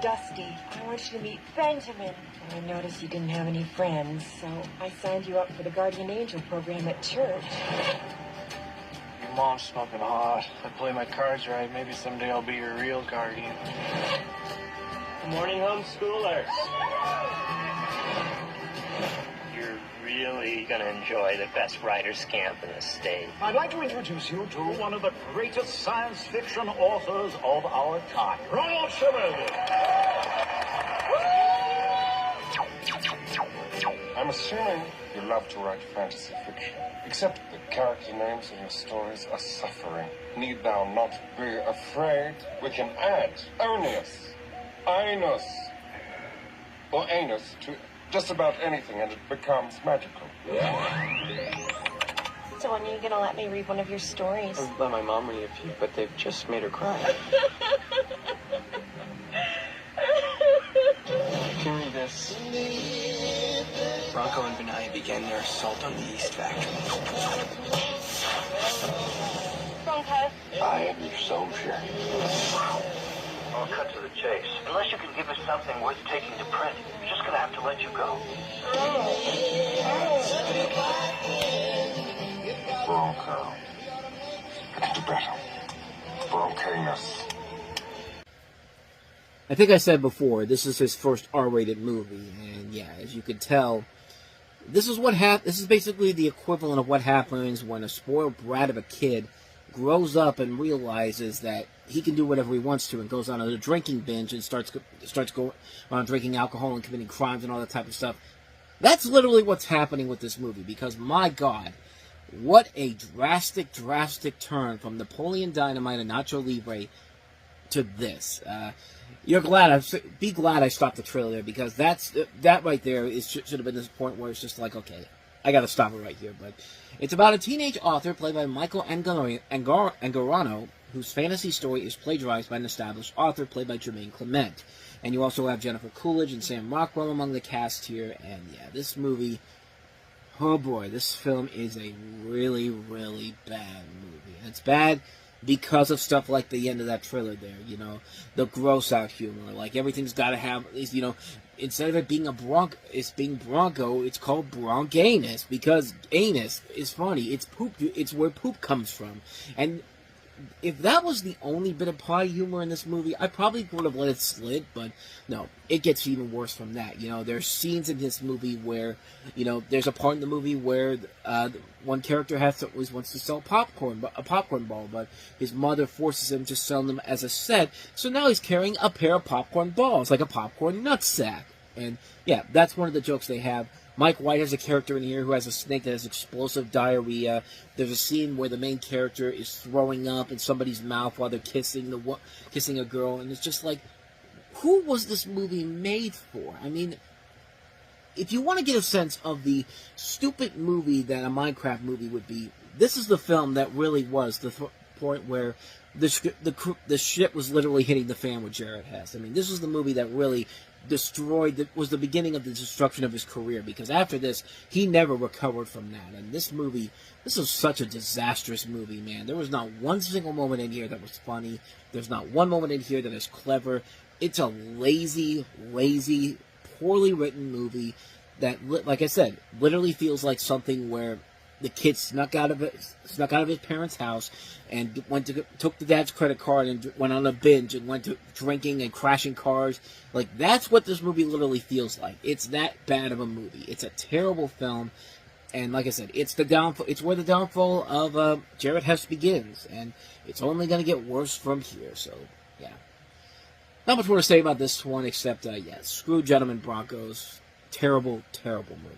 Speaker 7: Dusty, I want you to meet Benjamin. I noticed you didn't have any friends, so I signed you up for the Guardian Angel program at church.
Speaker 6: Your mom's smoking hot. If I play my cards right, maybe someday I'll be your real guardian.
Speaker 5: Good morning, homeschoolers. You're really going to enjoy the best writers' camp in the state.
Speaker 4: I'd like to introduce you to one of the greatest science fiction authors of our time, Ronald Chevalier.
Speaker 14: I'm assuming you love to write fantasy fiction, except the character names in your stories are suffering. Need thou not be afraid? We can add Onius, Ainus, or Anus to just about anything, and it becomes magical.
Speaker 7: So when are you going to let me read one of your stories?
Speaker 6: I'd let my mom read a few, but they've just made her cry. Give me this. Bronco and Benai began their assault on the East Factory.
Speaker 2: Bronco.
Speaker 14: I am your soldier.
Speaker 9: I'll cut to the chase. Unless you can give us something worth taking to print, we're just gonna have to let you go.
Speaker 14: Bronco. Into battle. Broncanus.
Speaker 3: I think I said before, this is his first R-rated movie, and yeah, as you can tell, this is basically the equivalent of what happens when a spoiled brat of a kid grows up and realizes that he can do whatever he wants to and goes on a drinking binge and starts going around drinking alcohol and committing crimes and all that type of stuff. That's literally what's happening with this movie, because my God, what a drastic turn from Napoleon Dynamite and Nacho Libre to this. Be glad I stopped the trailer there, because that right there should have been this point where it's just like, okay, I gotta stop it right here. But it's about a teenage author played by Michael Angarano, whose fantasy story is plagiarized by an established author played by Jermaine Clement. And you also have Jennifer Coolidge and Sam Rockwell among the cast here. And yeah, this movie, oh boy, this film is a really, really bad movie. And it's bad because of stuff like the end of that trailer there, the gross out humor, like everything's got to have, instead of it being it's being Bronco, it's called Broncanus, because anus is funny, it's poop, it's where poop comes from. And if that was the only bit of potty humor in this movie, I probably would have let it slid, but no, it gets even worse from that. There's scenes in this movie where, there's a part in the movie where one character always wants to sell a popcorn ball, but his mother forces him to sell them as a set, so now he's carrying a pair of popcorn balls, like a popcorn nutsack. And yeah, that's one of the jokes they have. Mike White has a character in here who has a snake that has explosive diarrhea. There's a scene where the main character is throwing up in somebody's mouth while they're kissing a girl, and it's just like, who was this movie made for? I mean, if you want to get a sense of the stupid movie that a Minecraft movie would be, this is the film that really was the point where the shit was literally hitting the fan with Jared Hess. I mean, this was the movie that really was the beginning of the destruction of his career, because after this, he never recovered from that. And this is such a disastrous movie, man. There was not one single moment in here that was funny. There's not one moment in here that is clever. It's a lazy, poorly written movie that, like I said, literally feels like something where the kid snuck out of his parents' house and took the dad's credit card and went on a binge and went to drinking and crashing cars. Like, that's what this movie literally feels like. It's that bad of a movie. It's a terrible film, and like I said, it's where the downfall of Jared Hess begins, and it's only going to get worse from here. So, yeah. Not much more to say about this one, except, screw Gentlemen Broncos. Terrible, terrible movie.